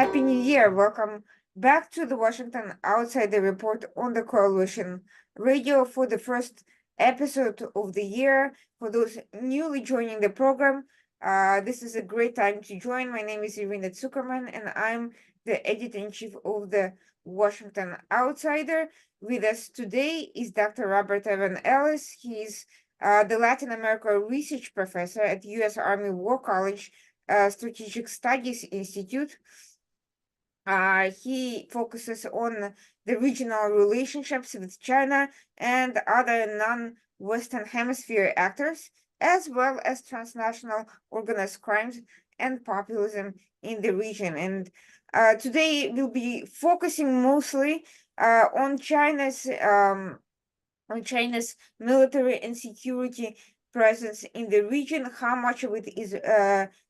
Happy New Year. Welcome back to the Washington Outsider Report on the Coalition Radio for the first episode of the year. For those newly joining the program, this is a great time to join. My name is Irina Zuckerman, and I'm the editor-in-chief of the Washington Outsider. With us today is Dr. Robert Evan Ellis. He's the Latin America research professor at U.S. Army War College Strategic Studies Institute. He focuses on the regional relationships with China and other non-Western Hemisphere actors, as well as transnational organized crimes and populism in the region. And today we'll be focusing mostly on China's military and security presence in the region, how much of it is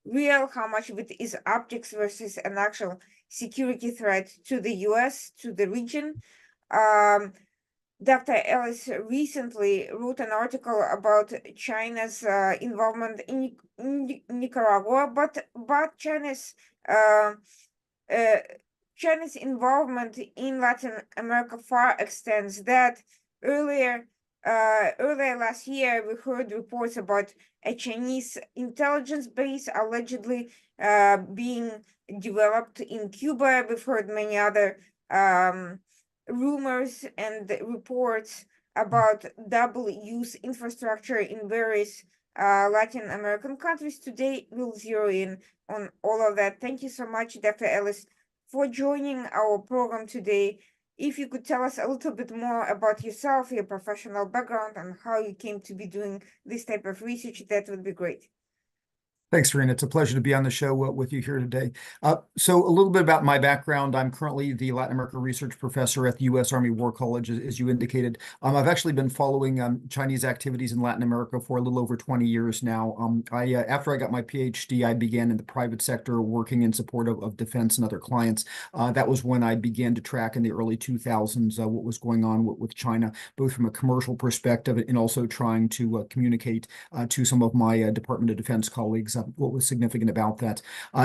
real, how much of it is optics versus an actual security threat to the US, to the region. Dr. Ellis recently wrote an article about China's involvement in Nicaragua, but China's involvement in Latin America far extends that. Earlier last year, we heard reports about a Chinese intelligence base allegedly being developed in Cuba. We've heard many other rumors and reports about double-use infrastructure in various Latin American countries. Today, we'll zero in on all of that. Thank you so much, Dr. Ellis, for joining our program today. If you could tell us a little bit more about yourself, your professional background, and how you came to be doing this type of research, that would be great. Thanks, Rena. It's a pleasure to be on the show with you here today. So a little bit about my background. I'm currently the Latin America research professor at the U.S. Army War College, as you indicated. I've actually been following Chinese activities in Latin America for a little over 20 years now. After I got my PhD, I began in the private sector working in support of defense and other clients. That was when I began to track in the early 2000s what was going on with China, both from a commercial perspective and also trying to communicate to some of my Department of Defense colleagues what was significant about that.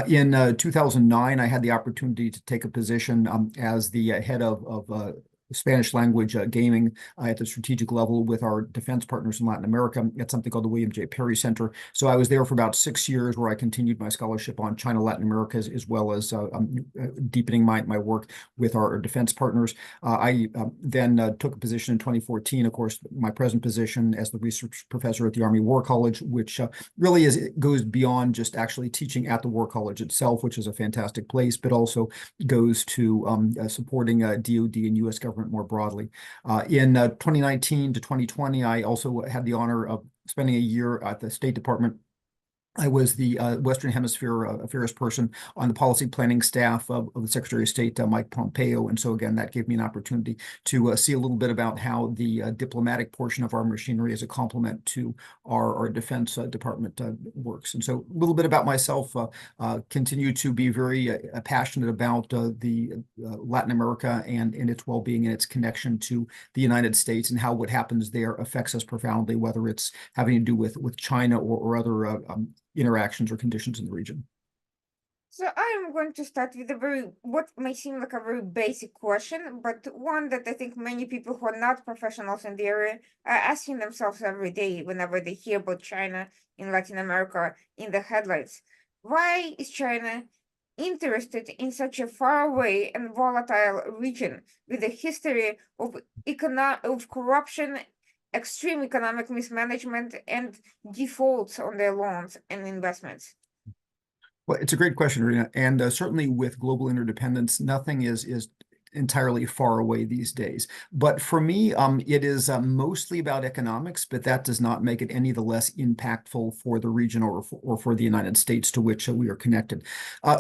In 2009, I had the opportunity to take a position as the head of Spanish language gaming at the strategic level with our defense partners in Latin America at something called the William J. Perry Center. So I was there for about 6 years, where I continued my scholarship on China, Latin America, as well as deepening my work with our defense partners. I then took a position in 2014, of course, my present position as the research professor at the Army War College, which really goes beyond just actually teaching at the War College itself, which is a fantastic place, but also goes to supporting DoD and U.S. government more broadly. In 2019 to 2020, I also had the honor of spending a year at the State Department. I was the Western Hemisphere affairs person on the policy planning staff of the Secretary of State, Mike Pompeo. And so, again, that gave me an opportunity to see a little bit about how the diplomatic portion of our machinery as a complement to our Defense Department works. And so a little bit about myself, continue to be very passionate about the Latin America and its well-being and its connection to the United States, and how what happens there affects us profoundly, whether it's having to do with China or other interactions or conditions in the region. So I am going to start with what may seem like a very basic question, but one that I think many people who are not professionals in the area are asking themselves every day whenever they hear about China in Latin America in the headlines. Why is China interested in such a faraway and volatile region with a history of corruption, extreme economic mismanagement, and defaults on their loans and investments? Well, it's a great question, Rina. And certainly with global interdependence, nothing is entirely far away these days. But for me, it is mostly about economics, but that does not make it any the less impactful for the region or for the United States to which we are connected.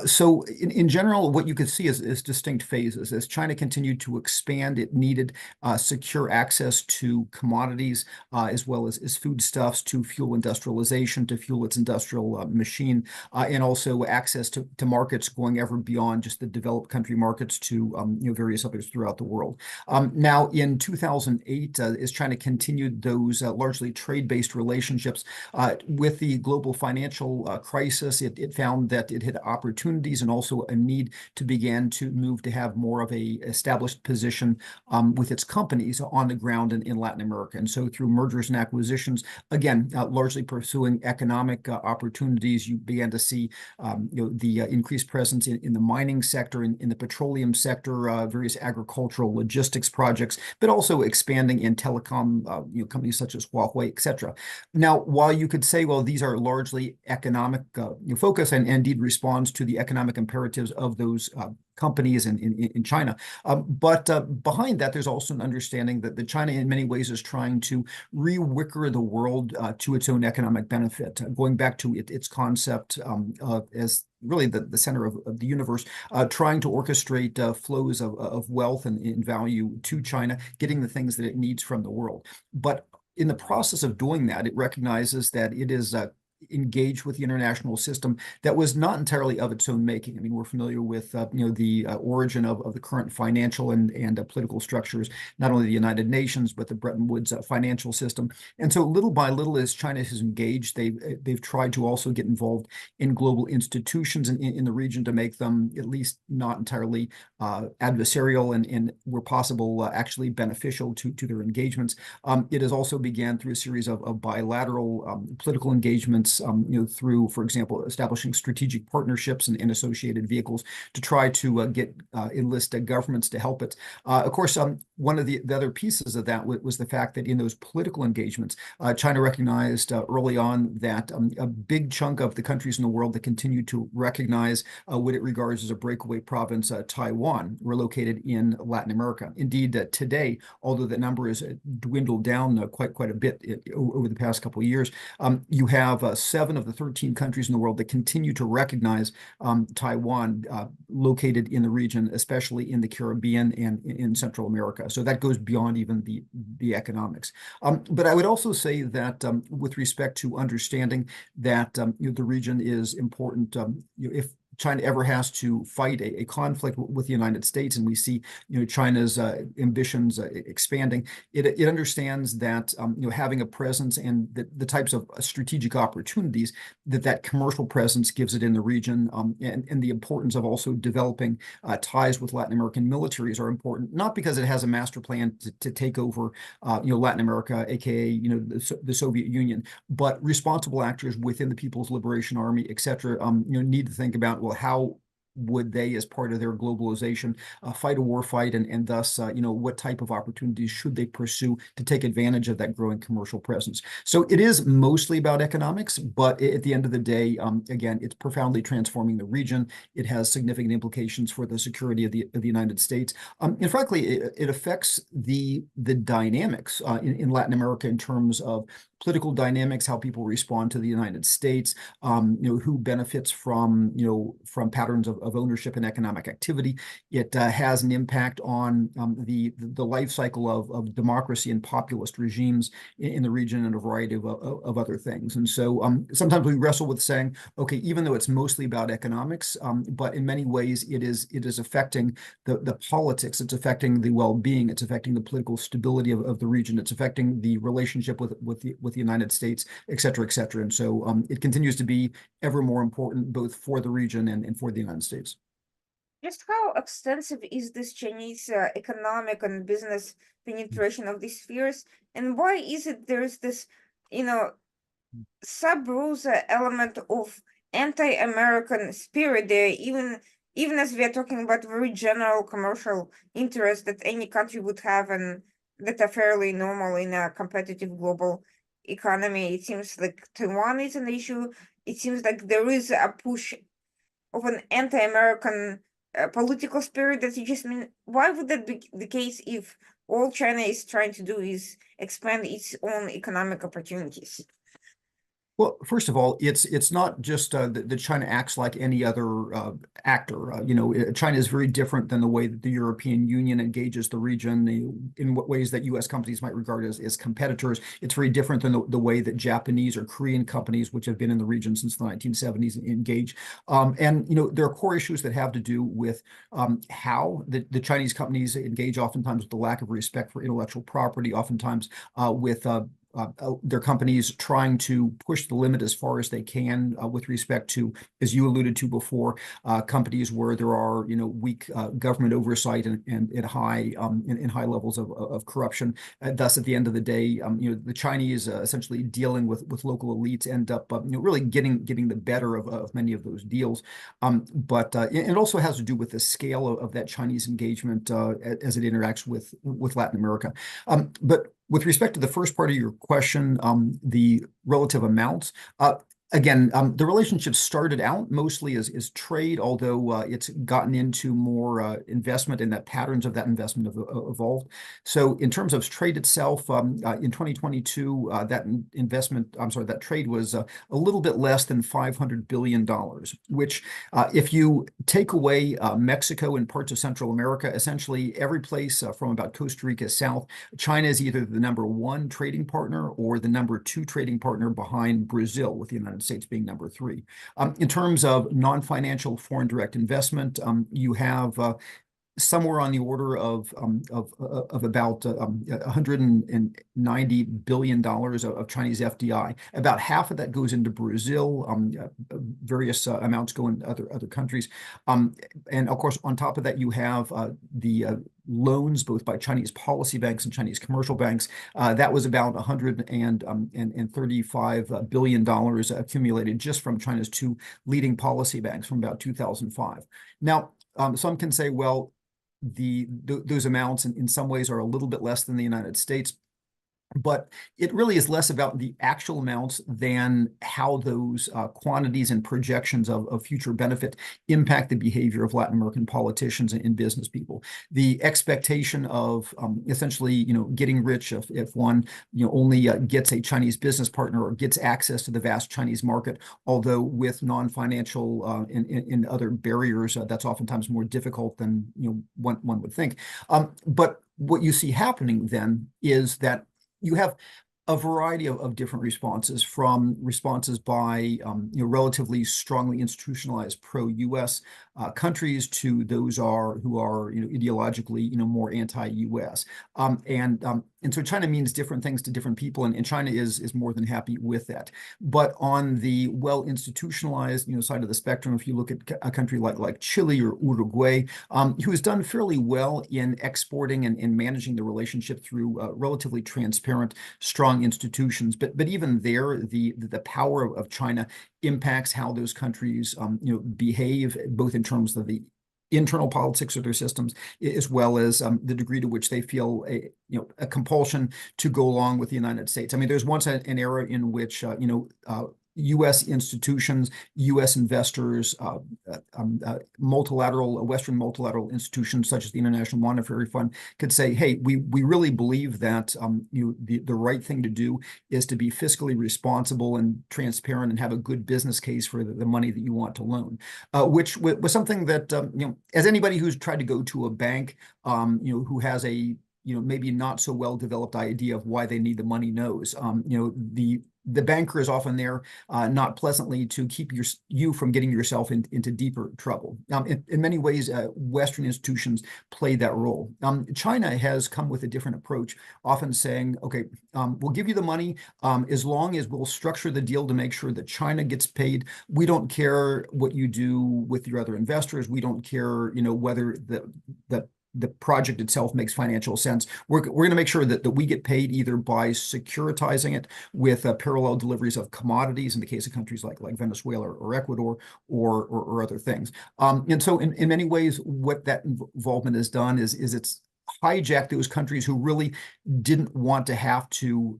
So in general, what you could see is distinct phases. As China continued to expand, it needed secure access to commodities as well as foodstuffs to fuel industrialization, to fuel its industrial machine, and also access to markets going ever beyond just the developed country markets to various others throughout the world. Now, in 2008, as China continued those largely trade-based relationships with the global financial crisis, it found that it had opportunities and also a need to begin to move to have more of a established position with its companies on the ground in Latin America. And so through mergers and acquisitions, again, largely pursuing economic opportunities, you began to see the increased presence in the mining sector, in the petroleum sector, various agricultural logistics projects, but also expanding in telecom, companies such as Huawei, et cetera. Now, while you could say, well, these are largely economic focus and indeed responds to the economic imperatives of those companies in China. But behind that, there's also an understanding that China in many ways is trying to re-wicker the world to its own economic benefit, going back to its concept as really the center of the universe, trying to orchestrate flows of wealth and value to China, getting the things that it needs from the world. But in the process of doing that, it recognizes that it is engaged with the international system that was not entirely of its own making. I mean, we're familiar with the origin of the current financial and political structures, not only the United Nations but the Bretton Woods financial system. And so, little by little, as China has engaged, they've tried to also get involved in global institutions in the region to make them at least not entirely adversarial and where possible, actually beneficial to their engagements. It has also began through a series of bilateral political engagements. Through, for example, establishing strategic partnerships and associated vehicles to try to enlist governments to help it. Of course, one of the other pieces of that was the fact that in those political engagements, China recognized early on that a big chunk of the countries in the world that continue to recognize what it regards as a breakaway province, Taiwan, were located in Latin America. Indeed, today, although the number has dwindled down quite a bit over the past couple of years, you have 7 of the 13 countries in the world that continue to recognize Taiwan located in the region, especially in the Caribbean and in Central America. So that goes beyond even the economics. But I would also say that with respect to understanding that the region is important, if China ever has to fight a conflict with the United States, and we see China's ambitions expanding, it understands that having a presence and the types of strategic opportunities that commercial presence gives it in the region, and the importance of also developing ties with Latin American militaries are important, not because it has a master plan to take over Latin America, aka the Soviet Union, but responsible actors within the People's Liberation Army, et cetera, need to think about, well, how would they, as part of their globalization, fight a war fight, and thus, what type of opportunities should they pursue to take advantage of that growing commercial presence? So it is mostly about economics, but at the end of the day, again, it's profoundly transforming the region. It has significant implications for the security of the United States. And frankly, it affects the dynamics in Latin America in terms of political dynamics, how people respond to the United States, who benefits from patterns of ownership and economic activity. It has an impact on the life cycle of democracy and populist regimes in the region, and a variety of other things. And so sometimes we wrestle with saying, okay, even though it's mostly about economics, but in many ways it is affecting the politics, it's affecting the well-being, it's affecting the political stability of the region, it's affecting the relationship with the United States, et cetera, et cetera. And so it continues to be ever more important both for the region and for the United States. Just how extensive is this Chinese economic and business penetration of these spheres, and why is it there's this, sub-Rosa element of anti-American spirit there, even as we are talking about very general commercial interests that any country would have and that are fairly normal in a competitive global economy? It seems like Taiwan is an issue. It seems like there is a push of an anti-American political spirit that you just mean. Why would that be the case if all China is trying to do is expand its own economic opportunities? Well, first of all, it's not just that China acts like any other actor. China is very different than the way that the European Union engages the region, in what ways that U.S. companies might regard as competitors. It's very different than the way that Japanese or Korean companies, which have been in the region since the 1970s, engage. And there are core issues that have to do with how the Chinese companies engage, oftentimes with the lack of respect for intellectual property, oftentimes with their companies trying to push the limit as far as they can with respect to, as you alluded to before, companies where there are weak government oversight and high levels of corruption. Thus, at the end of the day, the Chinese essentially dealing with local elites end up really getting the better of many of those deals. But it also has to do with the scale of that Chinese engagement as it interacts with Latin America. But with respect to the first part of your question, the relative amounts, again, the relationship started out mostly as trade, although it's gotten into more investment, and that patterns of that investment have evolved. So in terms of trade itself, in 2022, that trade was a little bit less than $500 billion, which if you take away Mexico and parts of Central America, essentially every place from about Costa Rica south, China is either the number one trading partner or the number two trading partner behind Brazil, with the United States being number three. In terms of non-financial foreign direct investment, you have somewhere on the order of about $190 billion of Chinese FDI. About half of that goes into Brazil. Various amounts go in other countries. And of course, on top of that, you have the loans, both by Chinese policy banks and Chinese commercial banks. That was about $135 billion accumulated just from China's two leading policy banks from about 2005. Now, some can say, well, those amounts in some ways are a little bit less than the United States, but it really is less about the actual amounts than how those quantities and projections of future benefit impact the behavior of Latin American politicians and business people. The expectation of essentially, getting rich if one, only gets a Chinese business partner or gets access to the vast Chinese market, although with non-financial and other barriers, that's oftentimes more difficult than one would think. But what you see happening then is that you have a variety of different responses, from responses by relatively strongly institutionalized pro-U.S. Countries to those who are ideologically more anti-U.S. And so China means different things to different people, and China is more than happy with that. But on the well-institutionalized side of the spectrum, if you look at a country like Chile or Uruguay, who has done fairly well in exporting and managing the relationship through relatively transparent, strong institutions, but even there, the power of China impacts how those countries behave, both in terms of the internal politics of their systems, as well as the degree to which they feel a compulsion to go along with the United States. I mean, there's once an era in which U.S. institutions, U.S. investors, Western multilateral institutions such as the International Monetary Fund could say, hey, we really believe that the right thing to do is to be fiscally responsible and transparent and have a good business case for the money that you want to loan, which was something that, as anybody who's tried to go to a bank, who has a maybe not so well developed idea of why they need the money knows. The banker is often there not pleasantly to keep you from getting yourself into deeper trouble. In many ways, Western institutions play that role. China has come with a different approach, often saying, okay, we'll give you the money as long as we'll structure the deal to make sure that China gets paid. We don't care what you do with your other investors. We don't care, whether the project itself makes financial sense. We're going to make sure that we get paid either by securitizing it with parallel deliveries of commodities in the case of countries like Venezuela or Ecuador or other things. And so in many ways, what that involvement has done is it's hijacked those countries who really didn't want to have to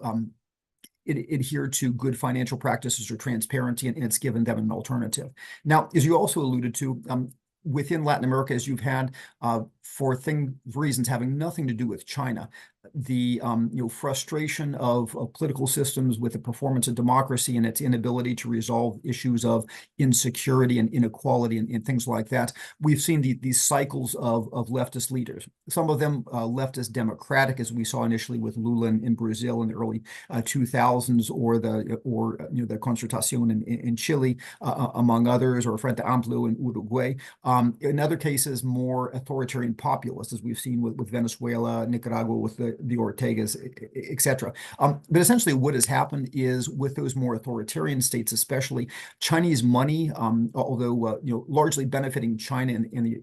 adhere to good financial practices or transparency, and it's given them an alternative. Now, as you also alluded to, within Latin America, as you've had for reasons having nothing to do with China, the frustration of political systems with the performance of democracy and its inability to resolve issues of insecurity and inequality and things like that. We've seen these cycles of leftist leaders. Some of them leftist democratic, as we saw initially with Lula in Brazil in the early 2000s, or the Concertación in Chile, among others, or Frente Amplio in Uruguay. In other cases, more authoritarian populists, as we've seen with Venezuela, Nicaragua, with the Ortegas, etc. But essentially what has happened is, with those more authoritarian states, especially, Chinese money, although largely benefiting China and the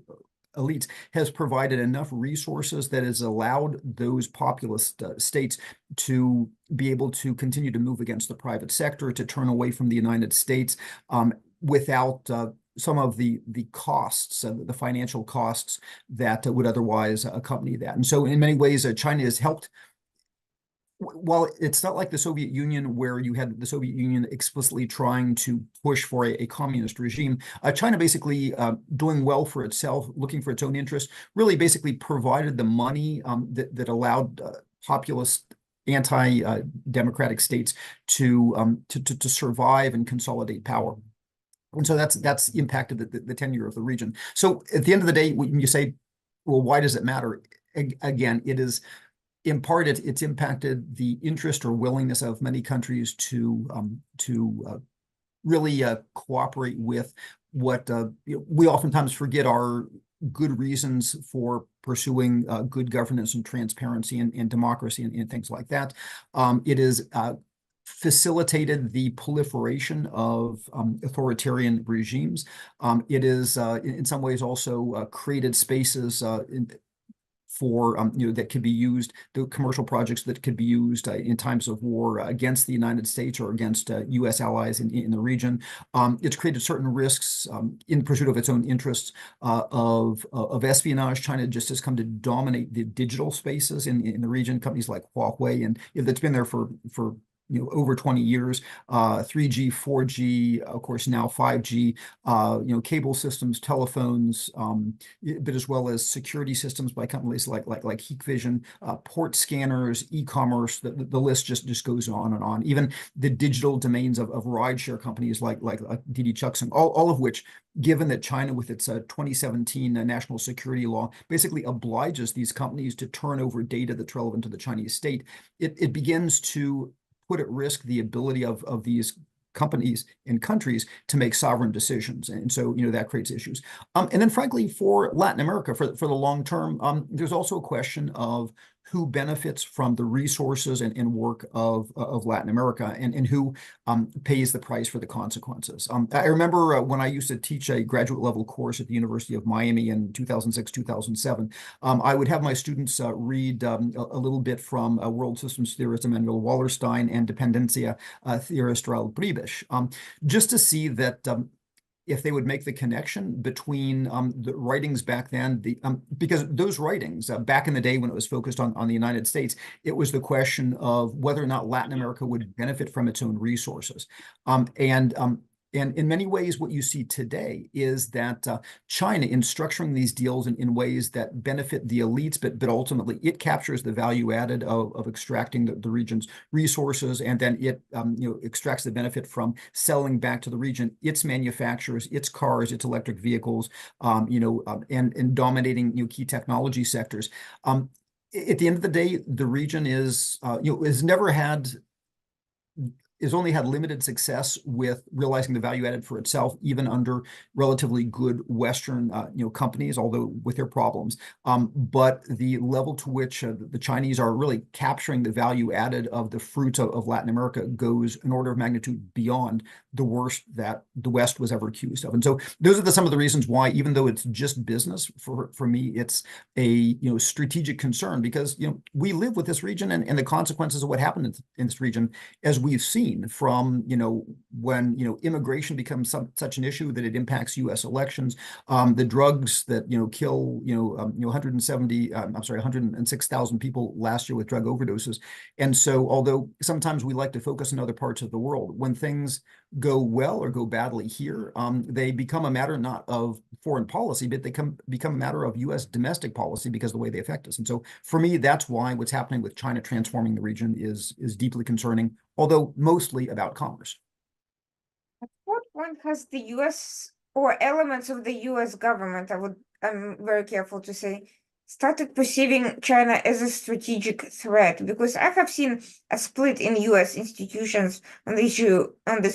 elites, has provided enough resources that has allowed those populist states to be able to continue to move against the private sector, to turn away from the United States, without some of the costs, the financial costs that would otherwise accompany that. And so in many ways, China has helped. While it's not like the Soviet Union, where you had the Soviet Union explicitly trying to push for a communist regime, China basically, doing well for itself, looking for its own interest, really basically provided the money that allowed populist anti-democratic states to survive and consolidate power. And so that's impacted the tenure of the region. So at the end of the day, when you say, well, why does it matter? Again, it is, in part, it's impacted the interest or willingness of many countries to really cooperate with what we oftentimes forget are good reasons for pursuing good governance and transparency and democracy and things like that. It is facilitated the proliferation of authoritarian regimes. It is, in some ways, also created spaces for that could be used, the commercial projects that could be used in times of war against the United States or against U.S. allies in the region. It's created certain risks in pursuit of its own interests of espionage. China just has come to dominate the digital spaces in the region. Companies like Huawei, and that's been there for over 20 years, 3G, 4G, of course, now 5G, cable systems, telephones, but as well as security systems by companies like Hikvision, port scanners, e-commerce, the list just goes on and on. Even the digital domains of rideshare companies like Didi Chuxing, all of which, given that China, with its 2017 national security law, basically obliges these companies to turn over data that's relevant to the Chinese state, it begins to put at risk the ability of these companies and countries to make sovereign decisions. And so, that creates issues. And then, frankly, for Latin America, for the long term, there's also a question of who benefits from the resources and work of Latin America, and who pays the price for the consequences. I remember when I used to teach a graduate level course at the University of Miami in 2006, 2007, I would have my students read a little bit from world systems theorist Emmanuel Wallerstein and dependencia theorist Raul Prebisch, just to see that if they would make the connection between the writings back then, because those writings back in the day, when it was focused on the United States, it was the question of whether or not Latin America would benefit from its own resources. And in many ways, what you see today is that China, in structuring these deals in ways that benefit the elites, but ultimately it captures the value added of extracting the region's resources, and then it extracts the benefit from selling back to the region its manufacturers, its cars, its electric vehicles, and dominating key technology sectors. At the end of the day, the region has only had limited success with realizing the value added for itself, even under relatively good Western, companies, although with their problems. But the level to which the Chinese are really capturing the value added of the fruits of Latin America goes an order of magnitude beyond the worst that the West was ever accused of. And so those are some of the reasons why, even though it's just business, for me, it's a strategic concern, because we live with this region and the consequences of what happened in this region, as we've seen from when immigration becomes such an issue that it impacts U.S. elections, the drugs that kill 106,000 people last year with drug overdoses. And so, although sometimes we like to focus on other parts of the world, when things go well or go badly here, they become a matter not of foreign policy, but they become a matter of U.S. domestic policy because of the way they affect us. And so for me, that's why what's happening with China transforming the region is deeply concerning, although mostly about commerce. At what point has the US or elements of the US government, I'm very careful to say, started perceiving China as a strategic threat? Because I have seen a split in US institutions on this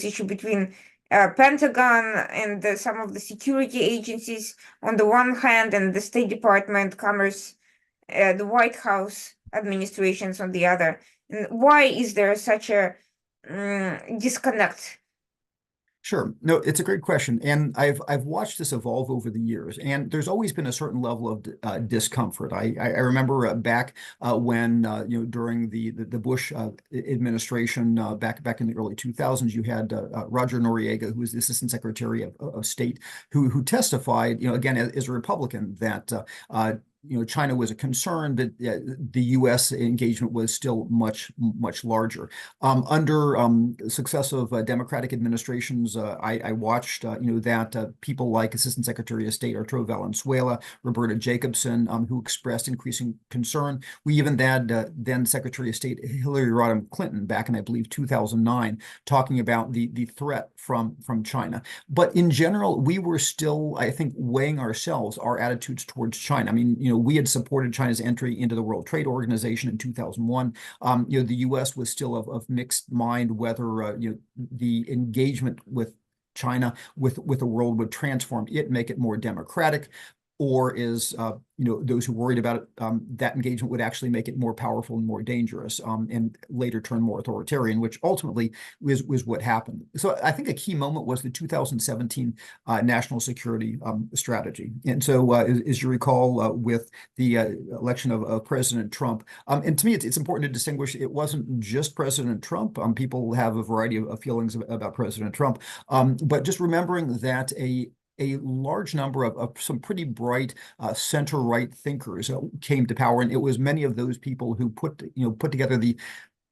issue between Pentagon and some of the security agencies on the one hand, and the State Department, Commerce, the White House administrations on the other. And why is there such a disconnect? Sure. No, it's a great question, and I've watched this evolve over the years, and there's always been a certain level of discomfort. I remember back when during the Bush administration back in the early 2000s, you had Roger Noriega, who was the Assistant Secretary of State, who testified, again as a Republican, that China was a concern, but the U.S. engagement was still much larger. Under successive Democratic administrations, I watched that people like Assistant Secretary of State Arturo Valenzuela, Roberta Jacobson, who expressed increasing concern. We even had then Secretary of State Hillary Rodham Clinton back in, I believe, 2009, talking about the threat from China. But in general, we were still, I think, weighing our attitudes towards China. I mean, we had supported China's entry into the World Trade Organization in 2001. The U.S. was still of mixed mind whether the engagement with China with the world would transform it, make it more democratic, or is those who worried about it, that engagement would actually make it more powerful and more dangerous, and later turn more authoritarian, which ultimately was what happened. So I think a key moment was the 2017 national security strategy. And so, as you recall, with the election of President Trump, and to me, it's important to distinguish. It wasn't just President Trump. People have a variety of feelings about President Trump, but just remembering that a large number of some pretty bright center-right thinkers came to power, and it was many of those people who put together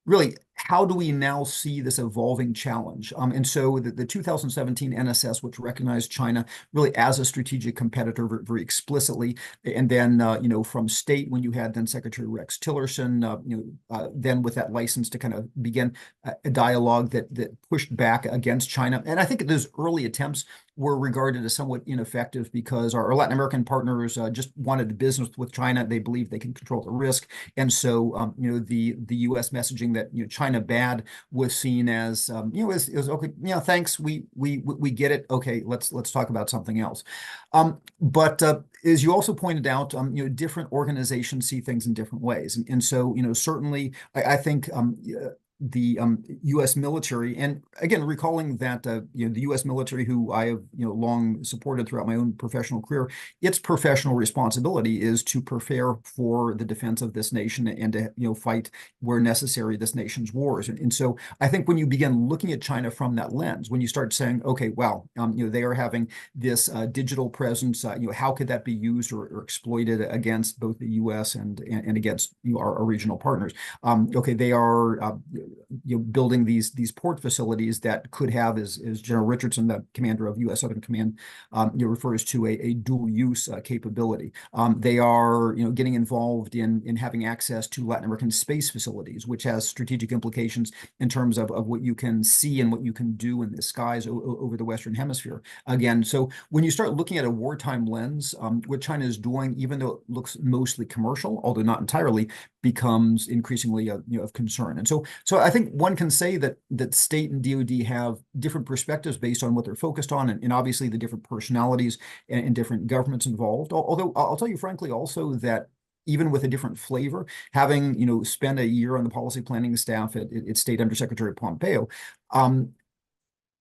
really, how do we now see this evolving challenge? And so the 2017 NSS, which recognized China really as a strategic competitor very explicitly, and then from state, when you had then Secretary Rex Tillerson, then with that license to kind of begin a dialogue that pushed back against China. And I think those early attempts were regarded as somewhat ineffective because our Latin American partners just wanted business with China. They believed they can control the risk, and so the U.S. messaging that China bad was seen as is okay. Thanks, we get it. Okay, let's talk about something else. But as you also pointed out, different organizations see things in different ways, and so certainly I think the U.S. military, and again, recalling that the U.S. military, who I have long supported throughout my own professional career, its professional responsibility is to prepare for the defense of this nation and to fight where necessary this nation's wars. And so I think when you begin looking at China from that lens, when you start saying, okay, well, they are having this digital presence, how could that be used or exploited against both the U.S. and against our regional partners? Okay, they are building these port facilities that could have, as General Richardson, the commander of U.S. Southern Command, refers to a dual use capability. They are getting involved in having access to Latin American space facilities, which has strategic implications in terms of what you can see and what you can do in the skies over the Western Hemisphere. Again, so when you start looking at a wartime lens, what China is doing, even though it looks mostly commercial, although not entirely, becomes increasingly of concern. And so I think one can say that state and DoD have different perspectives based on what they're focused on, and obviously the different personalities and different governments involved. Although I'll tell you frankly also that even with a different flavor, having spent a year on the policy planning staff at State Undersecretary Pompeo,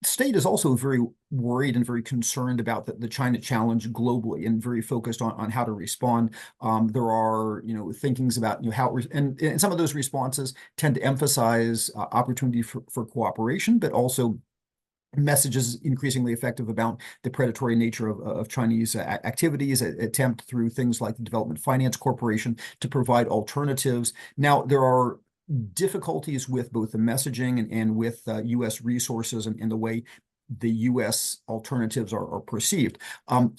State is also very worried and very concerned about the China challenge globally, and very focused on how to respond. There are thinkings about how, and some of those responses tend to emphasize opportunity for cooperation, but also messages increasingly effective about the predatory nature of Chinese activities, attempt through things like the Development Finance Corporation to provide alternatives. Now, there are difficulties with both the messaging and with U.S. resources and the way the U.S. alternatives are perceived.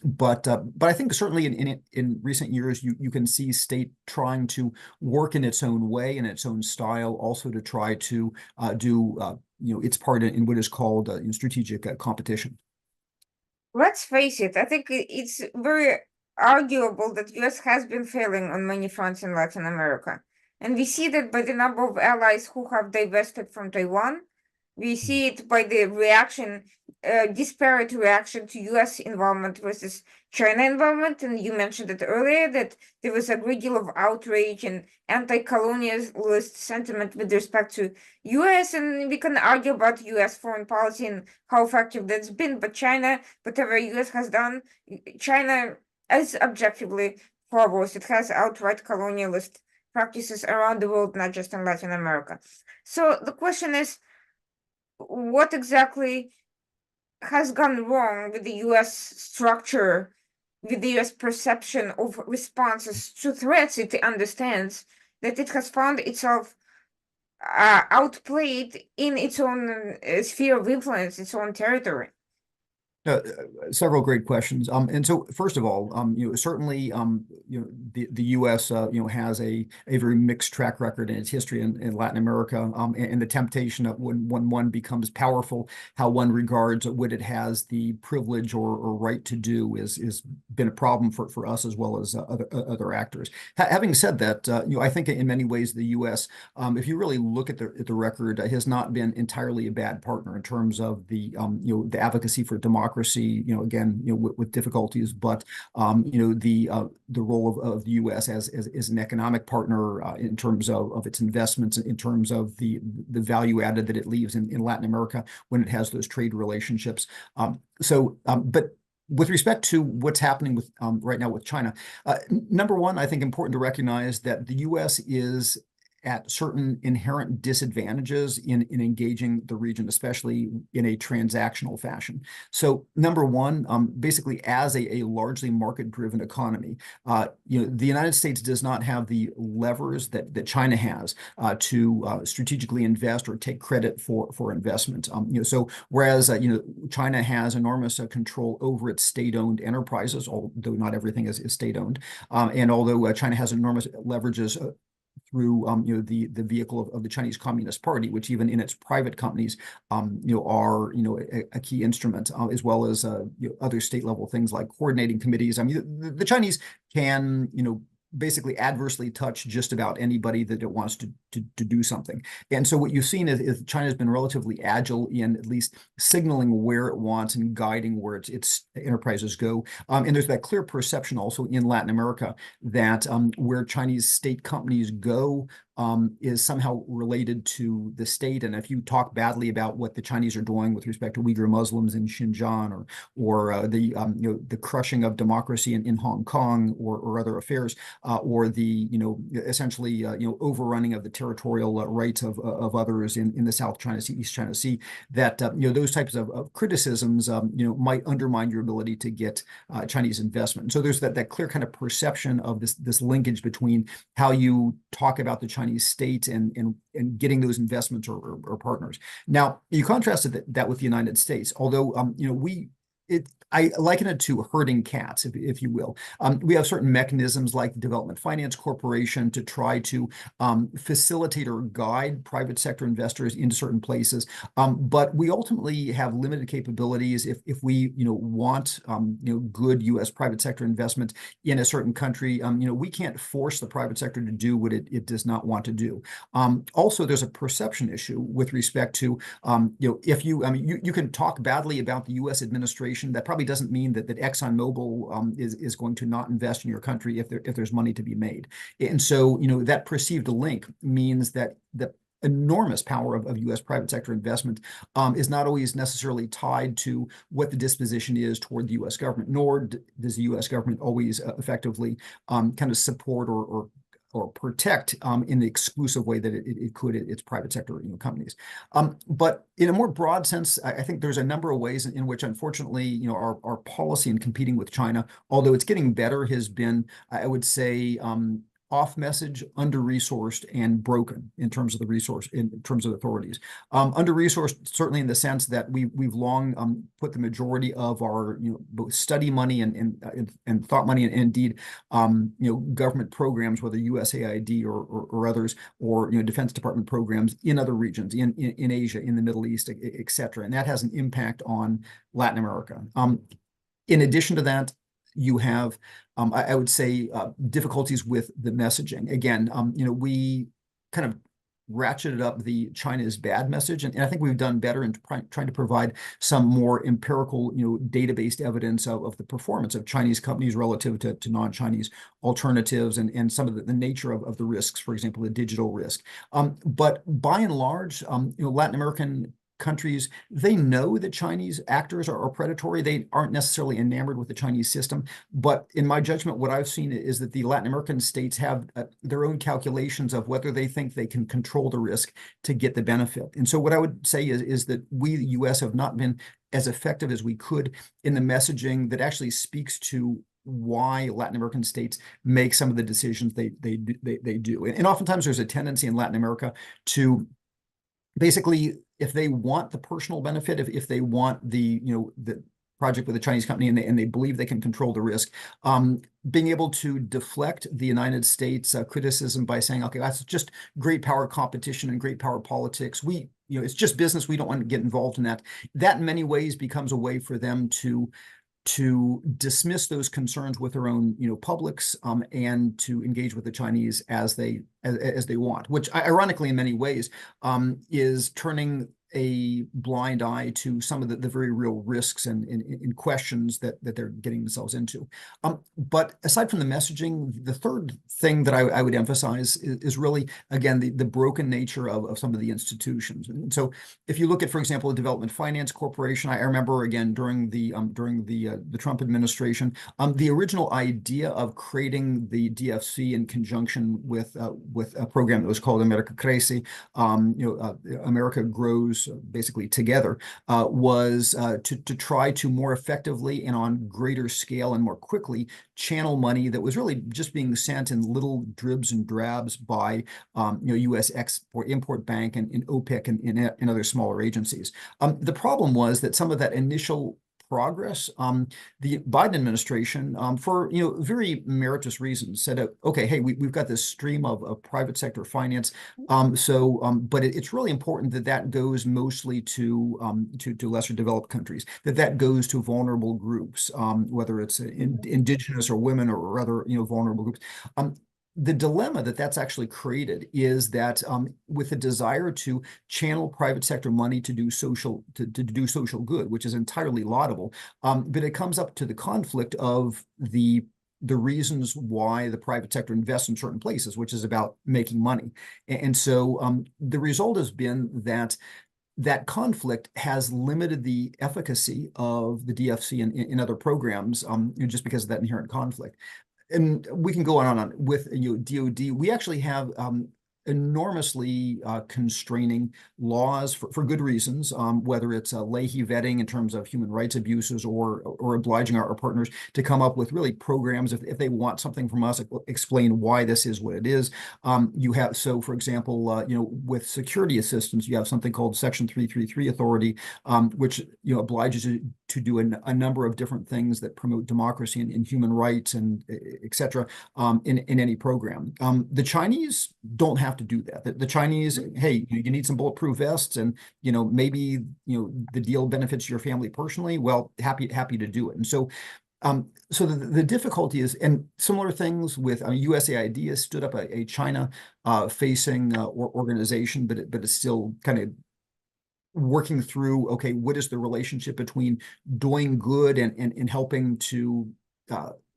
But I think certainly in recent years, you can see state trying to work in its own way, in its own style, also to try to do its part in what is called strategic competition. Let's face it, I think it's very arguable that US has been failing on many fronts in Latin America. And we see that by the number of allies who have divested from Taiwan. We see it by the disparate reaction to US involvement versus China involvement. And you mentioned it earlier that there was a great deal of outrage and anti-colonialist sentiment with respect to US. And we can argue about US foreign policy and how effective that's been. But China, whatever US has done, China is objectively far worse. It has outright colonialist practices around the world, not just in Latin America. So the question is, what exactly has gone wrong with the US structure, with the US perception of responses to threats? It understands that it has found itself outplayed in its own sphere of influence, its own territory. Several great questions. And so first of all, certainly, the U.S. Has a very mixed track record in its history in Latin America, and the temptation of when one becomes powerful, how one regards what it has the privilege or right to do is been a problem for us as well as other actors. Having said that, I think in many ways the U.S., if you really look at the record, has not been entirely a bad partner in terms of the advocacy for democracy. Again, with difficulties, but the role of the U.S. as an economic partner in terms of its investments, in terms of the value added that it leaves in Latin America when it has those trade relationships. But with respect to what's happening with right now with China, number one, I think important to recognize that the U.S. is at certain inherent disadvantages in engaging the region, especially in a transactional fashion. So number one, basically as a largely market-driven economy, the United States does not have the levers that China has to strategically invest or take credit for investment. So whereas China has enormous control over its state-owned enterprises, although not everything is state-owned, and although China has enormous leverages through the vehicle of the Chinese Communist Party, which even in its private companies are a key instrument, as well as other state level things like coordinating committees. I mean, the Chinese can basically adversely touch just about anybody that it wants to do something. And so what you've seen is China's been relatively agile in at least signaling where it wants and guiding where its enterprises go. And there's that clear perception also in Latin America that where Chinese state companies go is somehow related to the state. And if you talk badly about what the Chinese are doing with respect to Uyghur Muslims in Xinjiang or the crushing of democracy in Hong Kong or other affairs, or the essentially overrunning of the territorial rights of others in the South China Sea, East China Sea, that those types of criticisms might undermine your ability to get Chinese investment. And so there's that clear kind of perception of this linkage between how you talk about the Chinese state and getting those investments or partners. Now you contrasted that with the United States, although I liken it to herding cats, if you will. We have certain mechanisms like the Development Finance Corporation to try to facilitate or guide private sector investors into certain places. But we ultimately have limited capabilities if we want good U.S. private sector investment in a certain country. We can't force the private sector to do what it does not want to do. Also, there's a perception issue with respect to if you can talk badly about the U.S. administration. That probably doesn't mean that ExxonMobil is going to not invest in your country if there's money to be made. And so that perceived link means that the enormous power of U.S. private sector investment is not always necessarily tied to what the disposition is toward the U.S. government, nor does the U.S. government always effectively kind of support or protect in the exclusive way that it could its private sector companies. But in a more broad sense, I think there's a number of ways in which, unfortunately, our policy in competing with China, although it's getting better, has been, I would say, off message, under-resourced, and broken in terms of the resource, in terms of authorities. Under-resourced, certainly in the sense that we've long put the majority of our both study money and thought money, and indeed government programs, whether USAID or others, or Defense Department programs in other regions, in Asia, in the Middle East, et cetera. And that has an impact on Latin America. In addition to that, you have, I would say, difficulties with the messaging. Again, we kind of ratcheted up the China is bad message, and I think we've done better in trying to provide some more empirical, data-based evidence of the performance of Chinese companies relative to non-Chinese alternatives, and some of the nature of the risks, for example, the digital risk. But by and large, Latin American countries, they know that Chinese actors are predatory. They aren't necessarily enamored with the Chinese system. But in my judgment, what I've seen is that the Latin American states have their own calculations of whether they think they can control the risk to get the benefit. And so what I would say is that we, the US, have not been as effective as we could in the messaging that actually speaks to why Latin American states make some of the decisions they do. And oftentimes there's a tendency in Latin America to basically, if they want the personal benefit, if they want the project with a Chinese company, and they believe they can control the risk, being able to deflect the United States criticism by saying, okay, that's just great power competition and great power politics. It's just business. We don't want to get involved in that. That in many ways becomes a way for them to dismiss those concerns with their own publics, and to engage with the Chinese as they want, which ironically in many ways is turning a blind eye to some of the very real risks and questions that they're getting themselves into. But aside from the messaging, the third thing that I would emphasize is really, again, the broken nature of some of the institutions. And so if you look at, for example, the Development Finance Corporation, I remember, again, during the Trump administration, the original idea of creating the DFC in conjunction with a program that was called America Crece, America Grows, basically together, was to try to more effectively and on greater scale and more quickly channel money that was really just being sent in little dribs and drabs by U.S. Export-Import Bank and OPIC and other smaller agencies. The problem was that some of that initial progress, the Biden administration, for very meritorious reasons, said, okay, hey, we've got this stream of private sector finance, but it's really important that goes mostly to lesser developed countries, that goes to vulnerable groups, whether it's indigenous or women or other vulnerable groups. The dilemma that's actually created is that with a desire to channel private sector money to do social good, which is entirely laudable, but it comes up to the conflict of the reasons why the private sector invests in certain places, which is about making money. And so the result has been that conflict has limited the efficacy of the DFC in other programs, just because of that inherent conflict. And we can go on and on with DOD. We actually have enormously constraining laws for good reasons, whether it's Leahy vetting in terms of human rights abuses, or obliging our partners to come up with really programs if they want something from us, explain why this is what it is. You have, so for example, with security assistance, you have something called Section 333 authority, which obliges you to do a number of different things that promote democracy and human rights and et cetera, in any program. The Chinese don't have to do that. The Chinese, hey, you need some bulletproof vests, and maybe the deal benefits your family personally. Well, happy to do it. And so so the difficulty is, and similar things with USAID has stood up a China facing organization, but it's still kind of working through, okay, what is the relationship between doing good and helping to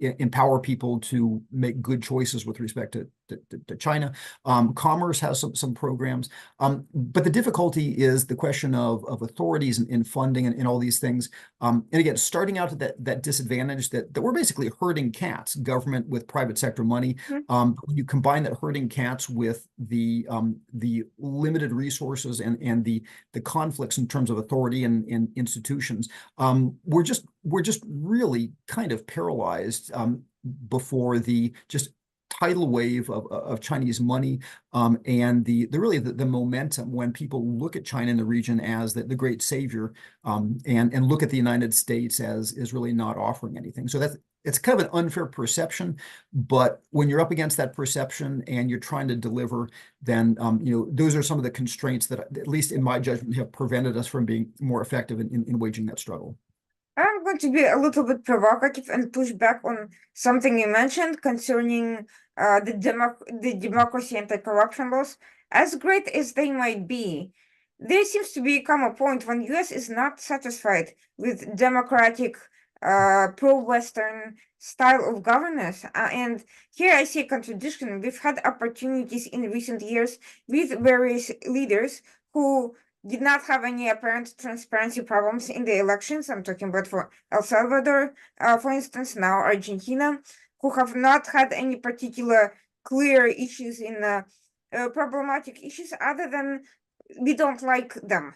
empower people to make good choices with respect to China. Commerce has some programs, but the difficulty is the question of authorities and funding and all these things. And again, starting out at that disadvantage that we're basically herding cats, government with private sector money. When you combine that herding cats with the limited resources and the conflicts in terms of authority and institutions, we're just really kind of paralyzed before the just tidal wave of Chinese money, and the really the momentum when people look at China in the region as the great savior, and look at the United States as is really not offering anything. So it's kind of an unfair perception, but when you're up against that perception and you're trying to deliver, then those are some of the constraints that, at least in my judgment, have prevented us from being more effective in waging that struggle. I'm going to be a little bit provocative and push back on something you mentioned concerning the democracy and the corruption laws. As great as they might be, there seems to become a point when US is not satisfied with democratic, pro-Western style of governance. And here I see a contradiction. We've had opportunities in recent years with various leaders who did not have any apparent transparency problems in the elections. I'm talking about for El Salvador, for instance, now Argentina, who have not had any particular clear issues in problematic issues other than we don't like them.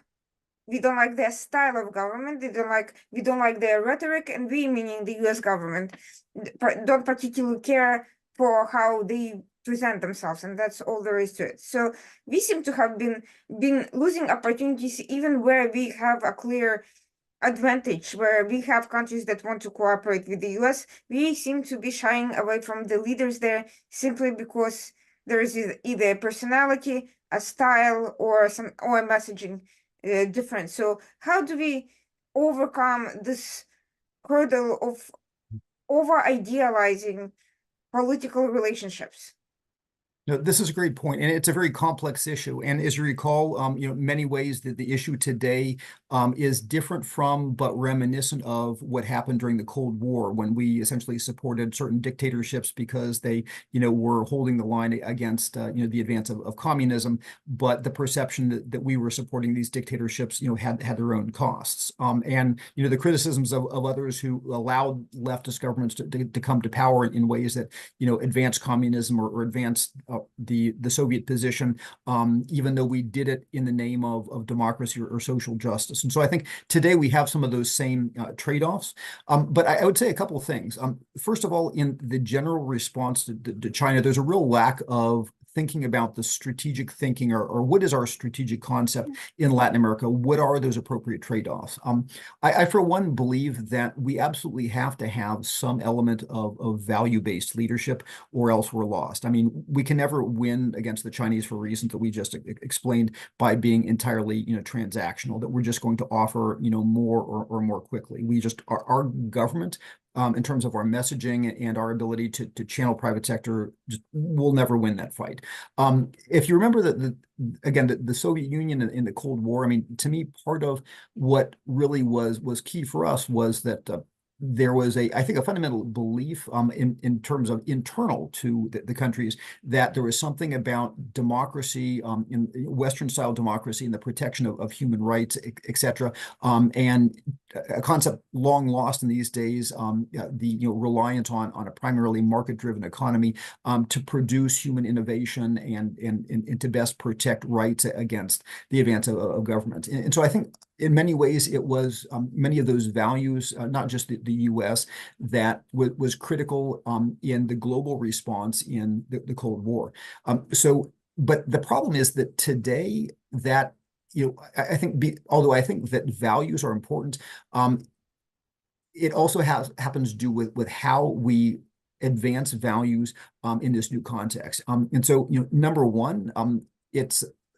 We don't like their style of government. We don't like their rhetoric, and we, meaning the US government, don't particularly care for how they present themselves, and that's all there is to it. So we seem to have been losing opportunities even where we have a clear advantage, where we have countries that want to cooperate with the US. We seem to be shying away from the leaders there simply because there is either a personality, a style, or a messaging difference. So how do we overcome this hurdle of over idealizing political relationships? No, this is a great point, and it's a very complex issue. And as you recall, many ways that the issue today is different from, but reminiscent of what happened during the Cold War, when we essentially supported certain dictatorships because they, were holding the line against, the advance of communism. But the perception that we were supporting these dictatorships, had their own costs. And the criticisms of others who allowed leftist governments to come to power in ways that, advanced communism or advanced the Soviet position, even though we did it in the name of democracy or social justice. And so I think today we have some of those same trade-offs. But I would say a couple of things. First of all, in the general response to China, there's a real lack of thinking about the strategic thinking, or what is our strategic concept in Latin America? What are those appropriate trade-offs? I, for one, believe that we absolutely have to have some element of value-based leadership, or else we're lost. I mean, we can never win against the Chinese for reasons that we just explained by being entirely, transactional, that we're just going to offer, more or more quickly. Our government, in terms of our messaging and our ability to channel private sector, just will never win that fight. If you remember that, the Soviet Union in the Cold War, I mean, to me, part of what really was key for us was that there was I think, a fundamental belief in terms of internal to the countries, that there was something about democracy, in Western style democracy, and the protection of human rights, et cetera, and a concept long lost in these days, the reliance on a primarily market-driven economy to produce human innovation and to best protect rights against the advance of government. And so I think in many ways it was many of those values, not just the US, that was critical in the global response in the Cold War. But the problem is that today, that I think, although I think that values are important, it also happens to do with how we advance values in this new context. And so, number one,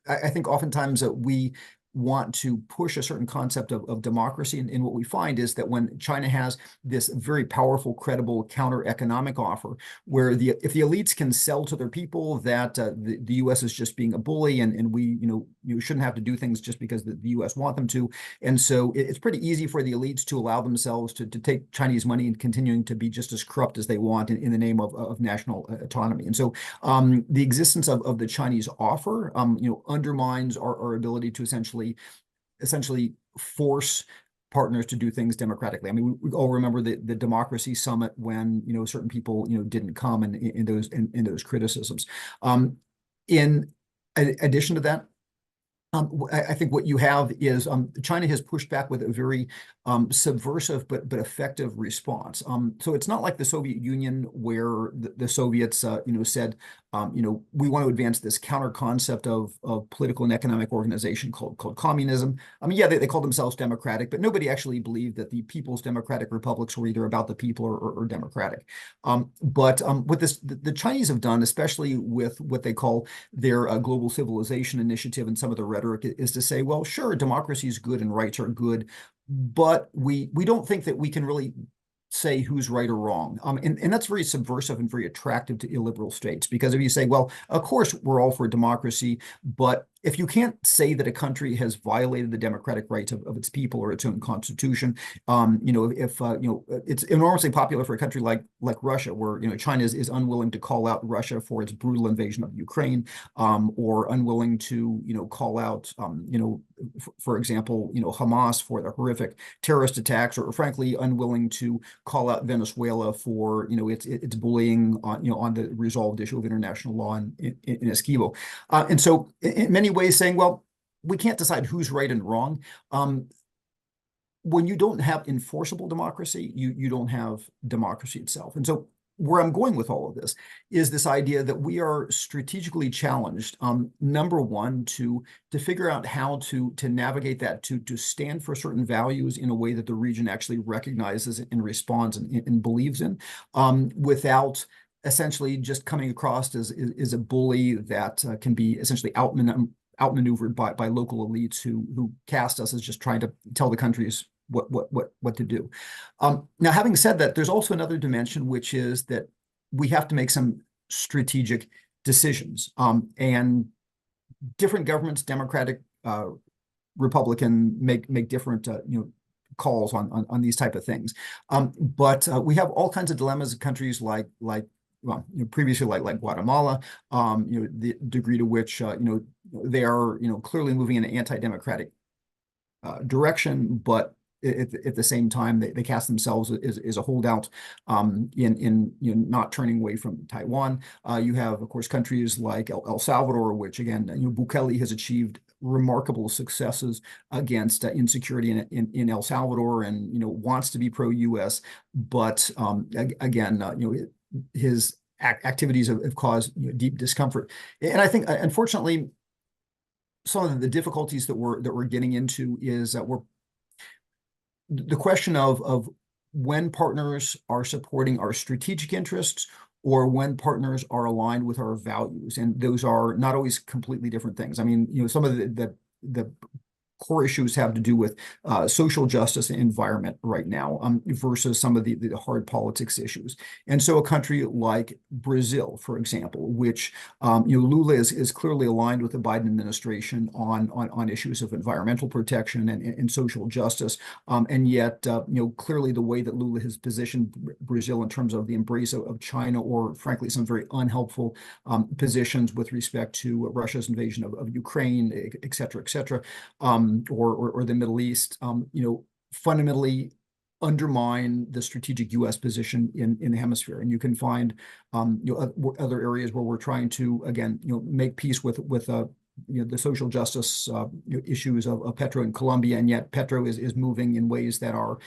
I think oftentimes that we want to push a certain concept of democracy. And what we find is that when China has this very powerful, credible counter-economic offer, where if the elites can sell to their people that the US is just being a bully, and we you shouldn't have to do things just because the US want them to. And so it's pretty easy for the elites to allow themselves to take Chinese money and continuing to be just as corrupt as they want in the name of national autonomy. And so the existence of the Chinese offer undermines our ability to essentially force partners to do things democratically. I mean, we all remember the democracy summit when certain people didn't come, and in those criticisms. In addition to that, I think what you have is China has pushed back with a very subversive but effective response. So it's not like the Soviet Union, where the Soviets said we want to advance this counter concept of political and economic organization called communism. I mean, yeah, they called themselves democratic, but nobody actually believed that the People's Democratic Republics were either about the people or democratic. But what the Chinese have done, especially with what they call their global civilization initiative and some of the rhetoric, is to say, well, sure, democracy is good and rights are good, but we don't think that we can really say who's right or wrong. And that's very subversive and very attractive to illiberal states, because if you say, well, of course, we're all for democracy, but if you can't say that a country has violated the democratic rights of its people or its own constitution, if it's enormously popular for a country like Russia, where China is unwilling to call out Russia for its brutal invasion of Ukraine, or unwilling to call out for example Hamas for the horrific terrorist attacks, or frankly unwilling to call out Venezuela for its bullying on the resolved issue of international law in Esquivo, and so in many ways saying, well, we can't decide who's right and wrong. When you don't have enforceable democracy, you don't have democracy itself. And so where I'm going with all of this is this idea that we are strategically challenged, number one, to figure out how to navigate that, to stand for certain values in a way that the region actually recognizes and responds and believes in, without essentially just coming across as a bully that can be essentially outmaneuvered by local elites who cast us as just trying to tell the countries what to do. Now, having said that, there's also another dimension, which is that we have to make some strategic decisions, and different governments, Democratic, Republican, make different calls on these type of things. But we have all kinds of dilemmas of countries like previously like Guatemala, the degree to which they are clearly moving in an anti-democratic direction, but at the same time they cast themselves as a holdout in not turning away from Taiwan. You have, of course, countries like El Salvador, which again Bukele has achieved remarkable successes against insecurity in El Salvador, and wants to be pro-U.S., but again his activities have caused deep discomfort. And I think, unfortunately, some of the difficulties that we're getting into is that the question of when partners are supporting our strategic interests or when partners are aligned with our values, and those are not always completely different things. I mean, some of the core issues have to do with social justice and environment right now, versus some of the hard politics issues. And so a country like Brazil, for example, which Lula is clearly aligned with the Biden administration on issues of environmental protection and social justice, and yet clearly the way that Lula has positioned Brazil in terms of the embrace of China, or frankly some very unhelpful positions with respect to Russia's invasion of Ukraine, et cetera, or the Middle East, fundamentally undermine the strategic U.S. position in the hemisphere. And you can find other areas where we're trying to, again, make peace with the social justice issues of Petro in Colombia, and yet Petro is moving in ways that are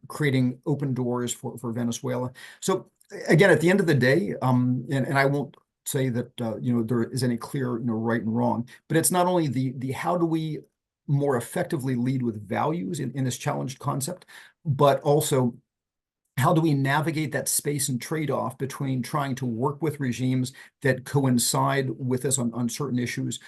creating open doors for Venezuela. So again, at the end of the day, and I won't say that there is any clear right and wrong, but it's not only the how do we more effectively lead with values in this challenged concept, but also how do we navigate that space and trade-off between trying to work with regimes that coincide with us on certain issues,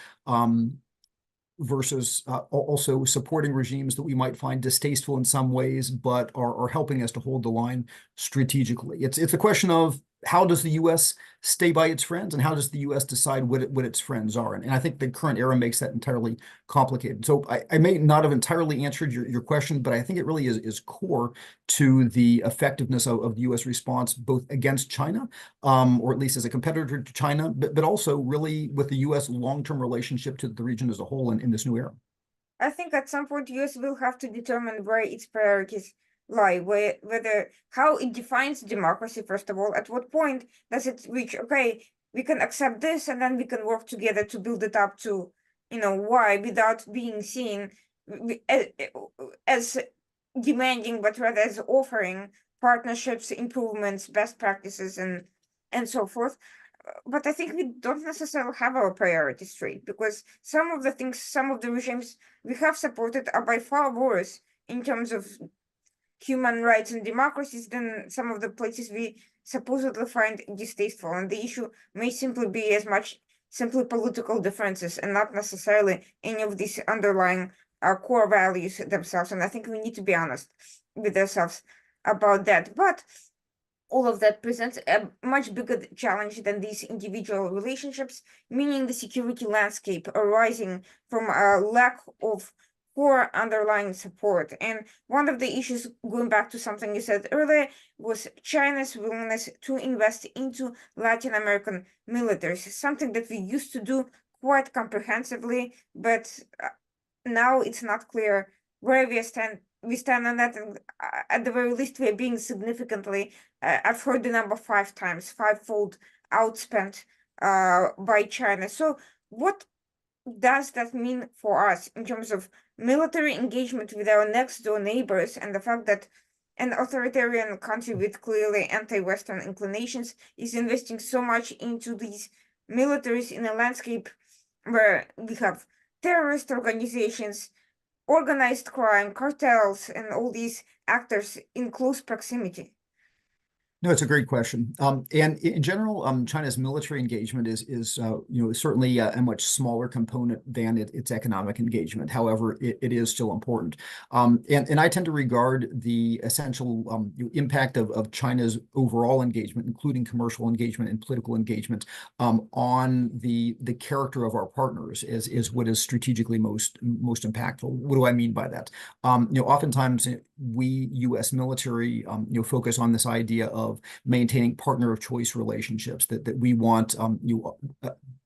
versus also supporting regimes that we might find distasteful in some ways, but are helping us to hold the line strategically. It's a question of how does the U.S. stay by its friends, and how does the U.S. decide what its friends are? And I think the current era makes that entirely complicated. So I may not have entirely answered your question, but I think it really is core to the effectiveness of the U.S. response, both against China, or at least as a competitor to China, but also really with the U.S. long-term relationship to the region as a whole in this new era. I think at some point US will have to determine where its priorities lie, whether how it defines democracy, first of all, at what point does it reach, okay, we can accept this and then we can work together to build it up to why, without being seen as demanding, but rather as offering partnerships, improvements, best practices, and so forth. But I think we don't necessarily have our priorities straight, because some of the things, some of the regimes we have supported are by far worse in terms of human rights and democracies than some of the places we supposedly find distasteful. And the issue may simply be as much simply political differences and not necessarily any of these underlying core values themselves. And I think we need to be honest with ourselves about that. But all of that presents a much bigger challenge than these individual relationships, meaning the security landscape arising from a lack of core underlying support. And one of the issues, going back to something you said earlier, was China's willingness to invest into Latin American militaries, something that we used to do quite comprehensively, but now it's not clear where we stand on that, and at the very least we're being significantly, I've heard the number 5 times, fivefold outspent by China. So what does that mean for us in terms of military engagement with our next door neighbors, and the fact that an authoritarian country with clearly anti-Western inclinations is investing so much into these militaries in a landscape where we have terrorist organizations, organized crime, cartels, and all these actors in close proximity? No, it's a great question. And in general, China's military engagement is certainly a much smaller component than its economic engagement. However, it is still important. And I tend to regard the essential impact of China's overall engagement, including commercial engagement and political engagement, on the character of our partners is what is strategically most impactful. What do I mean by that? Oftentimes we U.S. military focus on this idea of maintaining partner of choice relationships, that we want to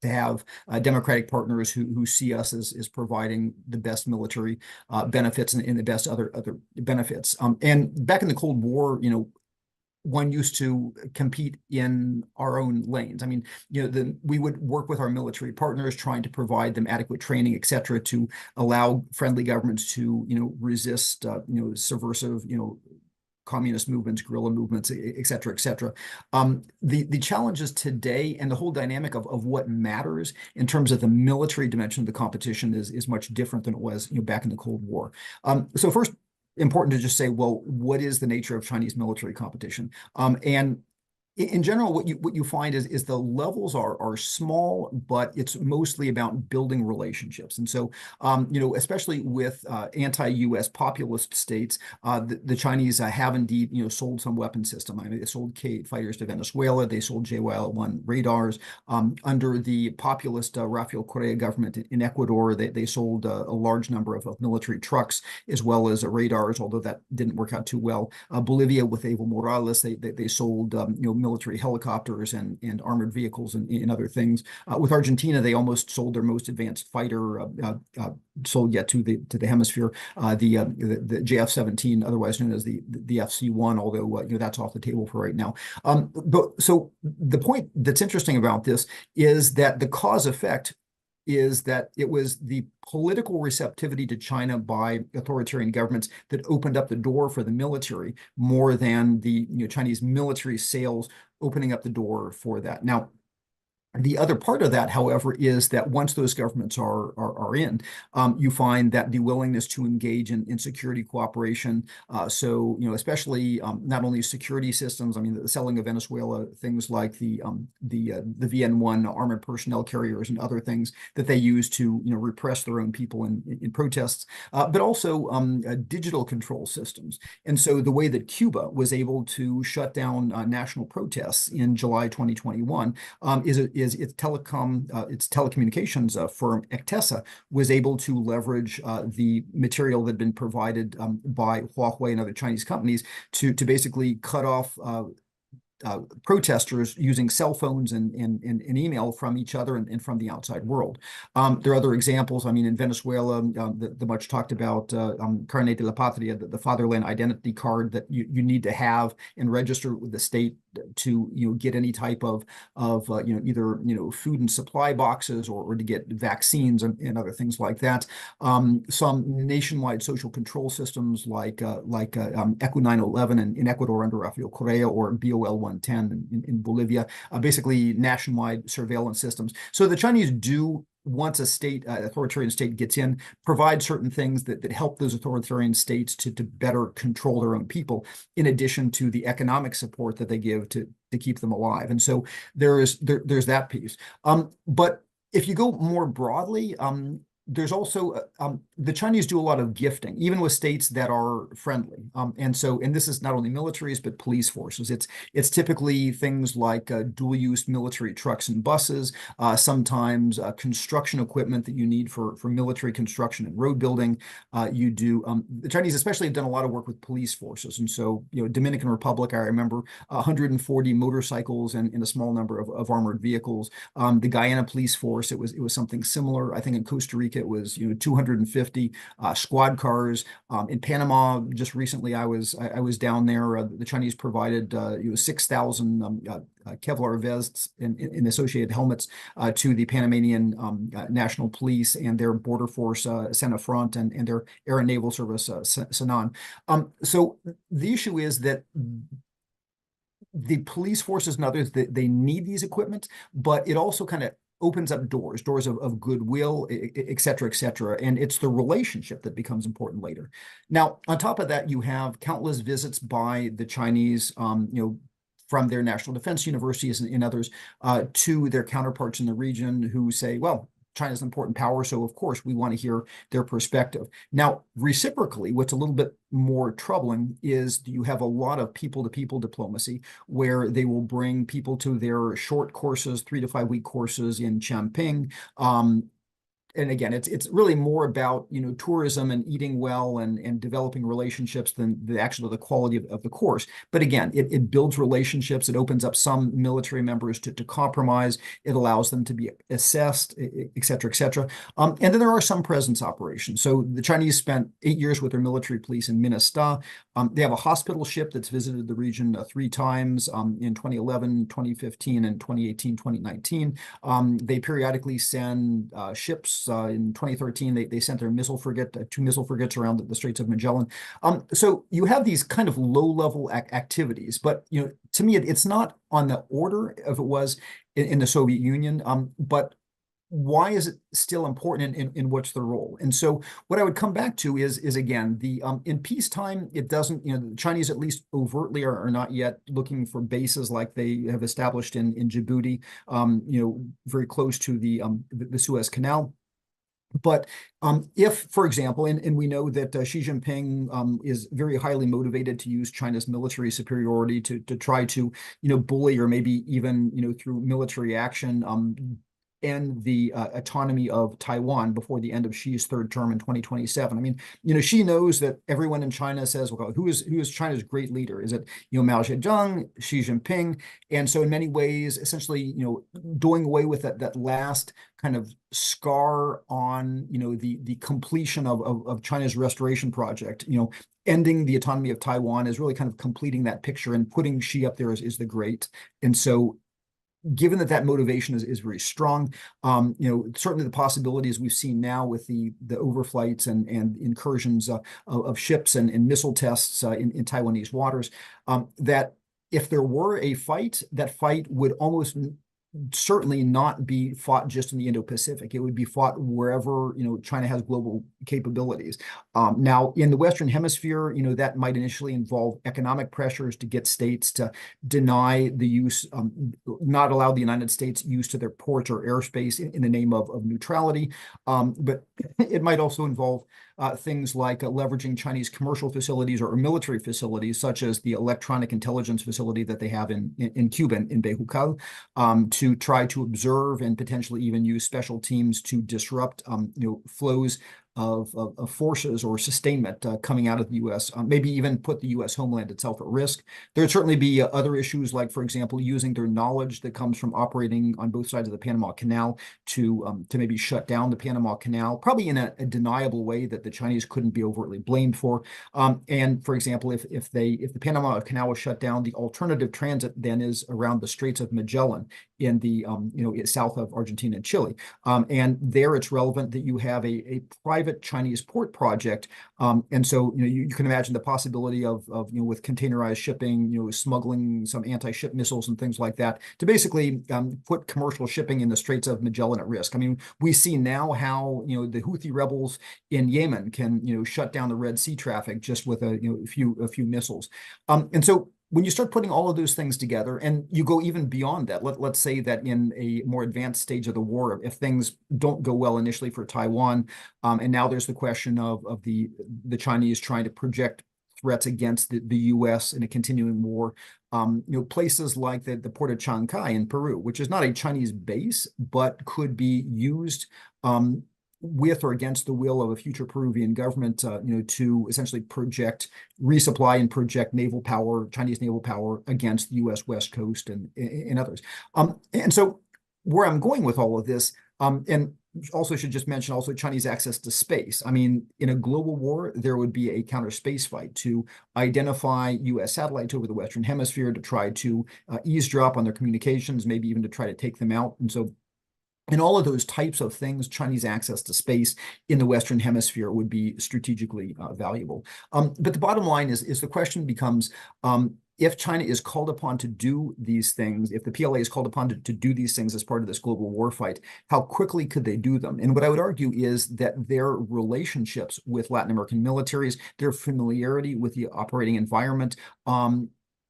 have democratic partners who see us as providing the best military benefits and the best other benefits. And back in the Cold War, one used to compete in our own lanes. I mean, we would work with our military partners, trying to provide them adequate training, et cetera, to allow friendly governments to, resist, subversive, communist movements, guerrilla movements, et cetera, et cetera. The challenges today and the whole dynamic of what matters in terms of the military dimension of the competition is much different than it was, back in the Cold War. So first, important to just say, well, what is the nature of Chinese military competition? And in general, what you find is the levels are small, but it's mostly about building relationships. And so, especially with anti-U.S. populist states, the Chinese have indeed, sold some weapon system. I mean, they sold K-8 fighters to Venezuela. They sold JYL-1 radars. Under the populist Rafael Correa government in Ecuador, they sold a large number of military trucks as well as radars, although that didn't work out too well. Bolivia with Evo Morales, they sold, military helicopters and armored vehicles and other things. With Argentina, they almost sold their most advanced fighter, sold yet to the hemisphere, the JF-17, otherwise known as the FC-1, although that's off the table for right now. But so the point that's interesting about this is that the cause effect is that it was the political receptivity to China by authoritarian governments that opened up the door for the military more than the Chinese military sales opening up the door for that. Now, the other part of that, however, is that once those governments are in, you find that the willingness to engage in security cooperation. So especially not only security systems. I mean, the selling of Venezuela, things like the VN-1 armored personnel carriers and other things that they use to repress their own people in protests, but also digital control systems. And so the way that Cuba was able to shut down national protests in July 2021 is its telecommunications firm Ectesa was able to leverage the material that had been provided by Huawei and other Chinese companies to basically cut off protesters using cell phones and email from each other and from the outside world. There are other examples. I mean, in Venezuela, the much talked about Carnet de la Patria, the fatherland identity card that you need to have and register with the state to get any type of either food and supply boxes or to get vaccines and other things like that. Some nationwide social control systems like ECU 911 in Ecuador under Rafael Correa, or BOL 110 in Bolivia, basically nationwide surveillance systems. So the Chinese do, once a state, authoritarian state gets in, provide certain things that help those authoritarian states to better control their own people, in addition to the economic support that they give to keep them alive. And so there's that piece. But if you go more broadly, there's also the Chinese do a lot of gifting, even with states that are friendly. And this is not only militaries, but police forces. It's typically things like dual-use military trucks and buses, sometimes construction equipment that you need for military construction and road building. The Chinese especially have done a lot of work with police forces. And so, Dominican Republic, I remember 140 motorcycles and a small number of armored vehicles. The Guyana police force, it was something similar. I think in Costa Rica, it was 250 squad cars. In Panama, just recently, I was down there. The Chinese provided 6,000 Kevlar vests and associated helmets to the Panamanian National Police and their border force, Senafront, and their Air and Naval Service, Sanan. So the issue is that the police forces and others, they need these equipment, but it also kind of opens up doors of goodwill, et cetera, et cetera. And it's the relationship that becomes important later. Now, on top of that, you have countless visits by the Chinese, from their national defense universities and others to their counterparts in the region who say, well, China's an important power, so of course we want to hear their perspective. Now, reciprocally, what's a little bit more troubling is you have a lot of people-to-people diplomacy where they will bring people to their short courses, 3 to 5 week courses in Chongqing. And again, it's really more about tourism and eating well and developing relationships than the quality of the course. But again, it builds relationships. It opens up some military members to compromise. It allows them to be assessed, et cetera, et cetera. And then there are some presence operations. So the Chinese spent 8 years with their military police in Minasta. They have a hospital ship that's visited the region 3 times in 2011, 2015, and 2018, 2019. They periodically send ships. In 2013, they sent their missile frigate, 2 missile frigates around the Straits of Magellan. So you have these kind of low-level activities, but to me, it's not on the order of it was in the Soviet Union. But why is it still important, and what's the role? And so what I would come back to is again, in peacetime, it doesn't, the Chinese, at least overtly, are not yet looking for bases like they have established in Djibouti, very close to the Suez Canal. But if, for example, and we know that Xi Jinping is very highly motivated to use China's military superiority to try to, bully, or maybe even, through military action, end the autonomy of Taiwan before the end of Xi's 3rd term in 2027. I mean, Xi knows that everyone in China says, well, who is China's great leader? Is it, Mao Zedong, Xi Jinping? And so in many ways, essentially, doing away with that last kind of scar on, the completion of China's restoration project, ending the autonomy of Taiwan is really kind of completing that picture, and putting Xi up there is the great. And so given that motivation is very strong, certainly the possibilities we've seen now with the overflights and incursions of ships and missile tests in Taiwanese waters, that if there were a fight, that fight would almost certainly not be fought just in the Indo-Pacific. It would be fought wherever, China has global capabilities. Now, in the Western Hemisphere, that might initially involve economic pressures to get states to deny the use, not allow the United States use to their ports or airspace in the name of neutrality. But it might also involve things like leveraging Chinese commercial facilities or military facilities, such as the electronic intelligence facility that they have in Cuba, in Bejucal, to try to observe and potentially even use special teams to disrupt flows of forces or sustainment coming out of the U.S., maybe even put the U.S. homeland itself at risk. There'd certainly be other issues like, for example, using their knowledge that comes from operating on both sides of the Panama Canal to maybe shut down the Panama Canal, probably in a deniable way that the Chinese couldn't be overtly blamed for. And for example, if the Panama Canal was shut down, the alternative transit then is around the Straits of Magellan in the south of Argentina and Chile. And there it's relevant that you have a private Chinese port project. And so you can imagine the possibility of with containerized shipping, smuggling some anti-ship missiles and things like that to basically put commercial shipping in the Straits of Magellan at risk. I mean, we see now how the Houthi rebels in Yemen can shut down the Red Sea traffic just with a few missiles. And so when you start putting all of those things together and you go even beyond that, let's say that in a more advanced stage of the war, if things don't go well initially for Taiwan, and now there's the question of the Chinese trying to project threats against the U.S. in a continuing war, places like the port of Chancay in Peru, which is not a Chinese base, but could be used with or against the will of a future Peruvian government, to essentially resupply and project naval power, Chinese naval power against the U.S. West Coast and others. And so where I'm going with all of this, and also should just mention also Chinese access to space. I mean, in a global war, there would be a counter space fight to identify U.S. satellites over the Western Hemisphere to try to eavesdrop on their communications, maybe even to try to take them out. And so in all of those types of things, Chinese access to space in the Western Hemisphere would be strategically valuable. But the bottom line is the question becomes, if China is called upon to do these things, if the PLA is called upon to do these things as part of this global war fight, how quickly could they do them? And what I would argue is that their relationships with Latin American militaries, their familiarity with the operating environment,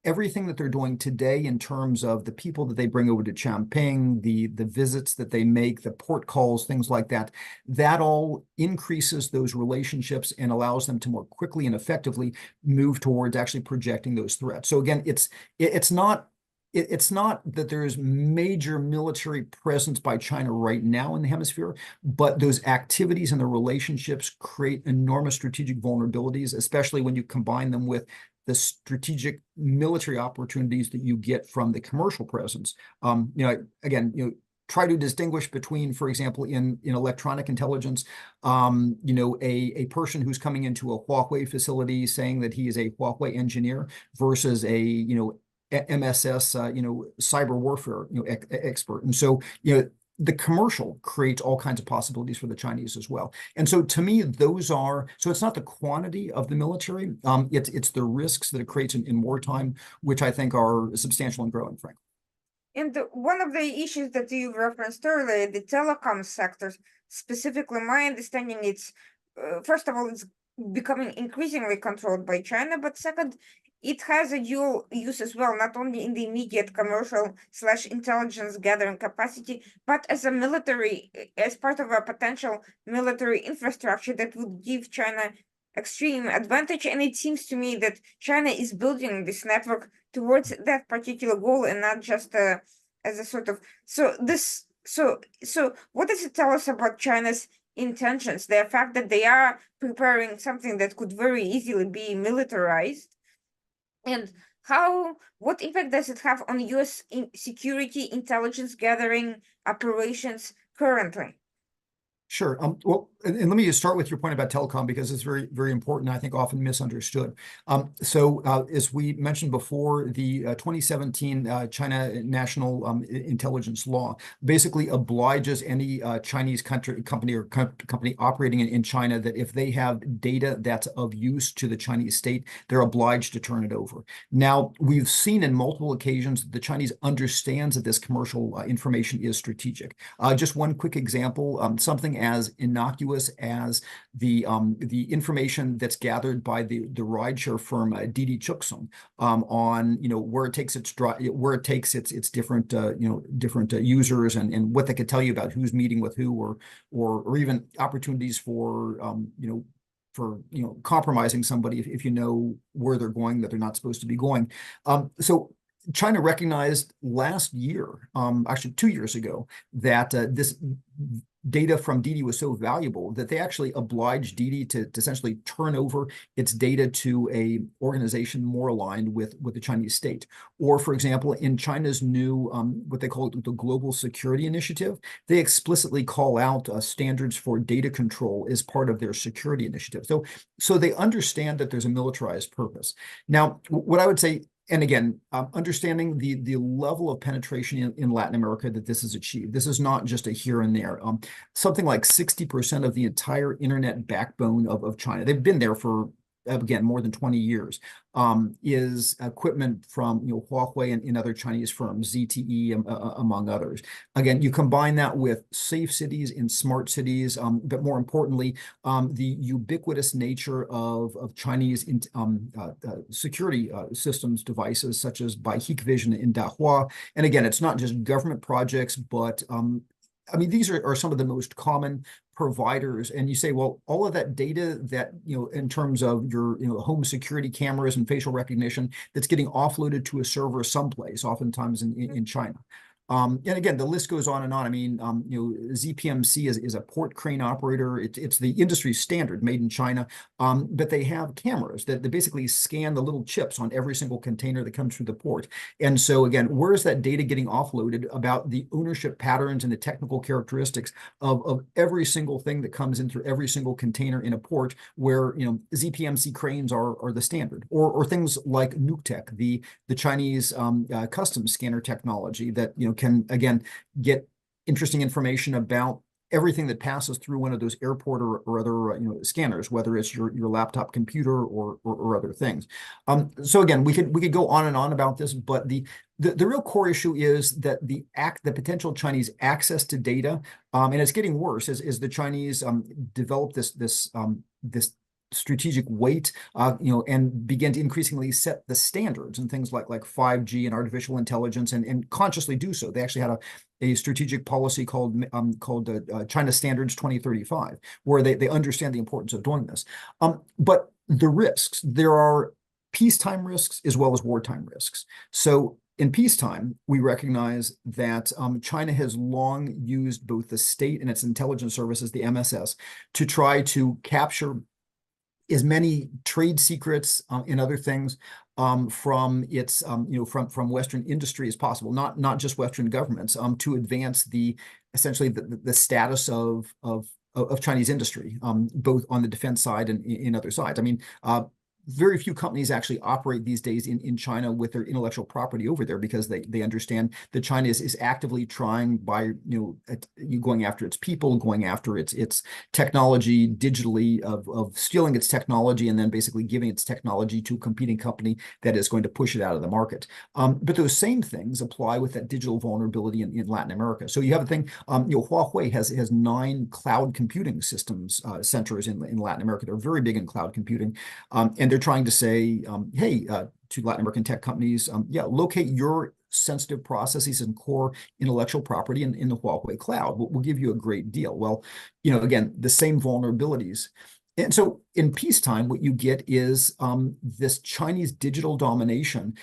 everything that they're doing today in terms of the people that they bring over to Chongping, the visits that they make, the port calls, things like that, that all increases those relationships and allows them to more quickly and effectively move towards actually projecting those threats. So again, it's not that there's major military presence by China right now in the hemisphere, but those activities and the relationships create enormous strategic vulnerabilities, especially when you combine them with the strategic military opportunities that you get from the commercial presence. Try to distinguish between, for example, in electronic intelligence, a person who's coming into a Huawei facility saying that he is a Huawei engineer versus a MSS, cyber warfare, expert. And so, the commercial creates all kinds of possibilities for the Chinese as well. And so to me, so it's not the quantity of the military, it's the risks that it creates in wartime, which I think are substantial and growing, frankly. And one of the issues that you referenced earlier, the telecom sectors, specifically, my understanding it's, first of all, it's becoming increasingly controlled by China, but second, it has a dual use as well, not only in the immediate commercial/intelligence gathering capacity, but as a military, as part of a potential military infrastructure that would give China extreme advantage. And it seems to me that China is building this network towards that particular goal and not just as a sort of, so what does it tell us about China's intentions, the fact that they are preparing something that could very easily be militarized? And what impact does it have on U.S. security intelligence gathering operations currently? Sure. Well, and let me just start with your point about telecom because it's very, very important, I think often misunderstood. As we mentioned before, the 2017 China National Intelligence Law basically obliges any Chinese company operating in China that if they have data that's of use to the Chinese state, they're obliged to turn it over. Now, we've seen in multiple occasions that the Chinese understands that this commercial information is strategic. Just one quick example, something as innocuous as the information that's gathered by the rideshare firm Didi Chuxing on where it takes its different different users and what they could tell you about who's meeting with who or even opportunities for compromising somebody if you know where they're going that they're not supposed to be going. So China recognized last year, actually 2 years ago, that data from Didi was so valuable that they actually obliged Didi to essentially turn over its data to a organization more aligned with the Chinese state. Or, for example, in China's new what they call the Global Security Initiative, they explicitly call out standards for data control as part of their security initiative. So they understand that there's a militarized purpose. Now, what I would say, and again, understanding the level of penetration in Latin America that this has achieved. This is not just a here and there. Something like 60% of the entire internet backbone of China, they've been there for, again, more than 20 years, is equipment from Huawei and other Chinese firms, ZTE among others. Again, you combine that with safe cities and smart cities, but more importantly, the ubiquitous nature of Chinese security systems devices such as by Hikvision in Dahua. And again, it's not just government projects, but I mean, these are some of the most common providers. And you say, well, all of that data that, in terms of your, home security cameras and facial recognition, that's getting offloaded to a server someplace, oftentimes in China. And again, the list goes on and on. I mean, ZPMC is a port crane operator. It's the industry standard, made in China. But they have cameras that basically scan the little chips on every single container that comes through the port. And so again, where is that data getting offloaded about the ownership patterns and the technical characteristics of every single thing that comes in through every single container in a port where, ZPMC cranes are the standard, or things like NUCTEC, the Chinese customs scanner technology that, can, again, get interesting information about everything that passes through one of those airport or other scanners, whether it's your laptop computer or other things. So again, we could go on and on about this, but the real core issue is that the potential Chinese access to data, and it's getting worse as the Chinese develop this strategic weight, and begin to increasingly set the standards and things like 5G and artificial intelligence, and consciously do so. They actually had a strategic policy called China Standards 2035, where they understand the importance of doing this. But the risks, there are peacetime risks as well as wartime risks. So in peacetime, we recognize that China has long used both the state and its intelligence services, the MSS, to try to capture as many trade secrets and other things from its from Western industry as possible, not just Western governments, to advance essentially the status of Chinese industry, both on the defense side and in other sides. I mean, very few companies actually operate these days in China with their intellectual property over there, because they understand that China is actively trying, by going after its people, going after its technology digitally, of stealing its technology and then basically giving its technology to a competing company that is going to push it out of the market. But those same things apply with that digital vulnerability in Latin America. So you have a thing, Huawei has 9 cloud computing systems centers in Latin America. They're very big in cloud computing, and they're trying to say, hey, to Latin American tech companies, locate your sensitive processes and core intellectual property in the Huawei cloud. We'll give you a great deal. Well, again, the same vulnerabilities. And so in peacetime, what you get is this Chinese digital domination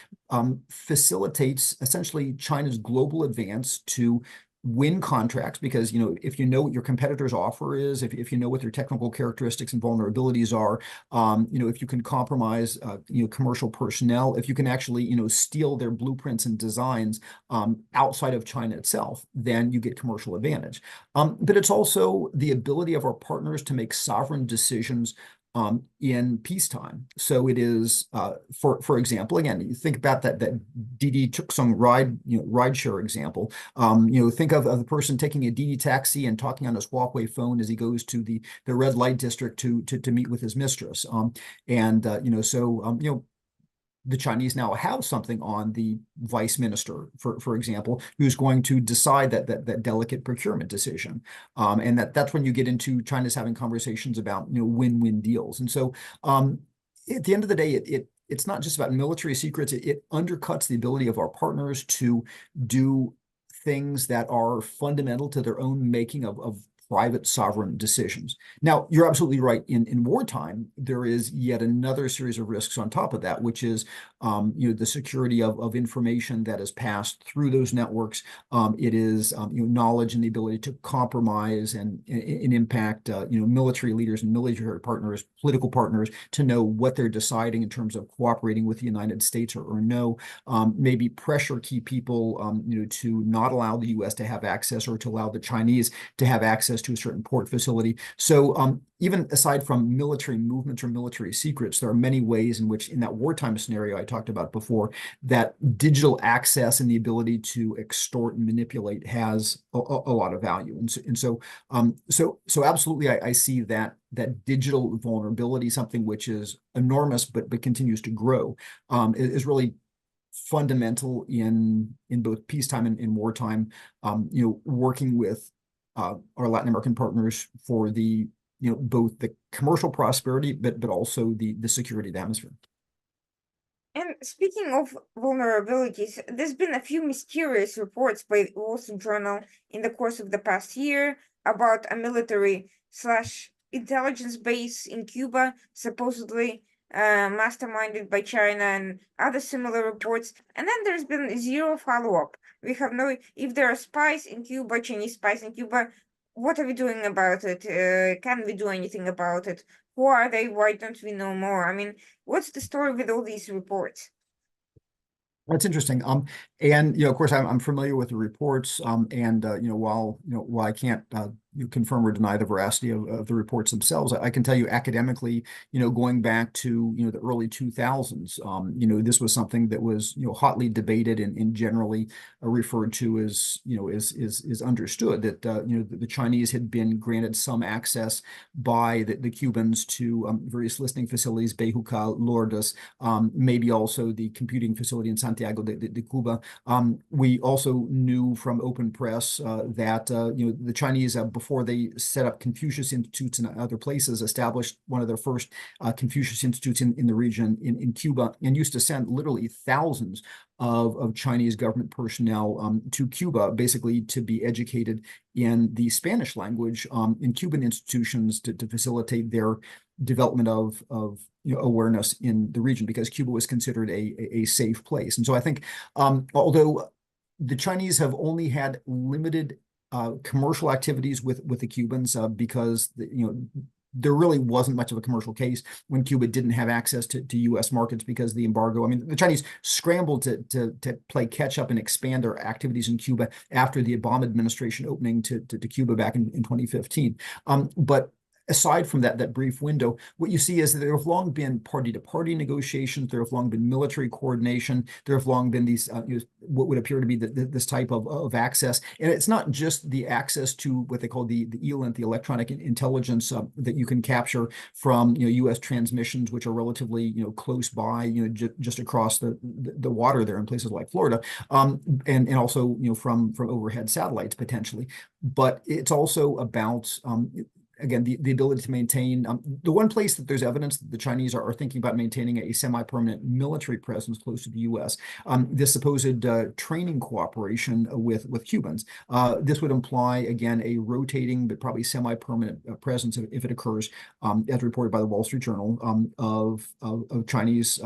facilitates essentially China's global advance to win contracts, because if you know what your competitor's offer is, if you know what their technical characteristics and vulnerabilities are, if you can compromise commercial personnel, if you can actually steal their blueprints and designs outside of China itself, then you get commercial advantage. But it's also the ability of our partners to make sovereign decisions in peacetime. So it is, for example, again, you think about that Didi Chuxung rideshare example. Think of the person taking a Didi taxi and talking on his Huawei phone as he goes to the red light district to meet with his mistress. The Chinese now have something on the vice minister, for example, who's going to decide that delicate procurement decision, and that's when you get into China's having conversations about win-win deals. And so at the end of the day, it's not just about military secrets. It undercuts the ability of our partners to do things that are fundamental to their own making of private sovereign decisions. Now, you're absolutely right. In wartime, there is yet another series of risks on top of that, which is the security of information that is passed through those networks. It is knowledge and the ability to compromise and impact military leaders and military partners, political partners, to know what they're deciding in terms of cooperating with the United States or no. Maybe pressure key people to not allow the U.S. to have access, or to allow the Chinese to have access to a certain port facility. So even aside from military movements or military secrets, there are many ways in which, in that wartime scenario I talked about before, that digital access and the ability to extort and manipulate has a lot of value. So absolutely, I see that digital vulnerability, something which is enormous but continues to grow, is really fundamental in both peacetime and wartime. Working with our Latin American partners for the both the commercial prosperity, but also the security of the atmosphere. And speaking of vulnerabilities, there's been a few mysterious reports by the Wall Street Journal in the course of the past year about a military slash intelligence base in Cuba, supposedly masterminded by China, and other similar reports. And then there's been zero follow-up. We have no, if there are spies in Cuba, Chinese spies in Cuba, what are we doing about it? Can we do anything about it? Who are they? Why don't we know more? I mean, what's the story with all these reports? That's interesting. And of course, I'm familiar with the reports. And while I can't confirm or deny the veracity of the reports themselves, I can tell you academically, going back to the early 2000s, this was something that was hotly debated and generally referred to as is understood that the Chinese had been granted some access by the Cubans to various listening facilities, Bejucal, Lourdes, maybe also the computing facility in Santiago de Cuba. We also knew from open press that the Chinese, before they set up Confucius Institutes in other places, established one of their first Confucius Institutes in the region in Cuba, and used to send literally thousands of Chinese government personnel to Cuba, basically to be educated in the Spanish language in Cuban institutions to facilitate their development of awareness in the region, because Cuba was considered a safe place. And so I think, although the Chinese have only had limited commercial activities with the Cubans, because there really wasn't much of a commercial case when Cuba didn't have access to U.S. markets because of the embargo. I mean, the Chinese scrambled to play catch up and expand their activities in Cuba after the Obama administration opening to Cuba back in 2015. But aside from that brief window, what you see is that there have long been party-to-party negotiations. There have long been military coordination. There have long been these what would appear to be this type of access. And it's not just the access to what they call the ELINT, the electronic intelligence that you can capture from U.S. transmissions, which are relatively close by, just across the water there in places like Florida, and also from overhead satellites potentially. But it's also about again, the ability to maintain the one place that there's evidence that the Chinese are thinking about maintaining a semi-permanent military presence close to the U.S. This supposed training cooperation with Cubans. This would imply, again, a rotating but probably semi-permanent presence if it occurs, as reported by the Wall Street Journal, of Chinese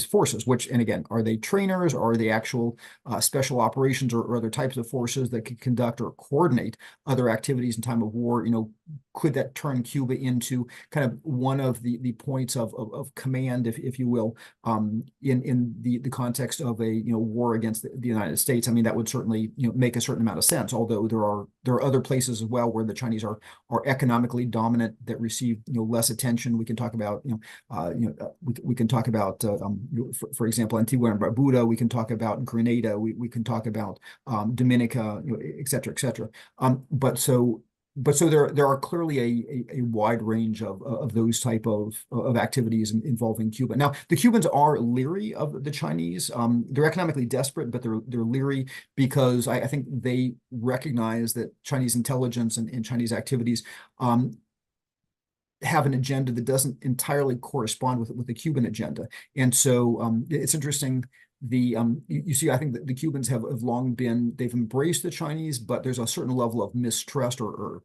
forces. Which, and again, are they trainers, or are they actual special operations or other types of forces that could conduct or coordinate other activities in time of war? Could that turn Cuba into kind of one of the points of command, if you will, in the context of a war against the United States? I mean, that would certainly make a certain amount of sense. Although there are other places as well where the Chinese are economically dominant that receive less attention. We can talk about we can talk about for example, Antigua and Barbuda. We can talk about Grenada. We can talk about Dominica, et cetera, et cetera. But so there are clearly a wide range of those type of activities involving Cuba. Now, the Cubans are leery of the Chinese. They're economically desperate, but they're leery because I think they recognize that Chinese intelligence and Chinese activities have an agenda that doesn't entirely correspond with the Cuban agenda. And so it's interesting you see, I think that the Cubans have long been, they've embraced the Chinese, but there's a certain level of mistrust or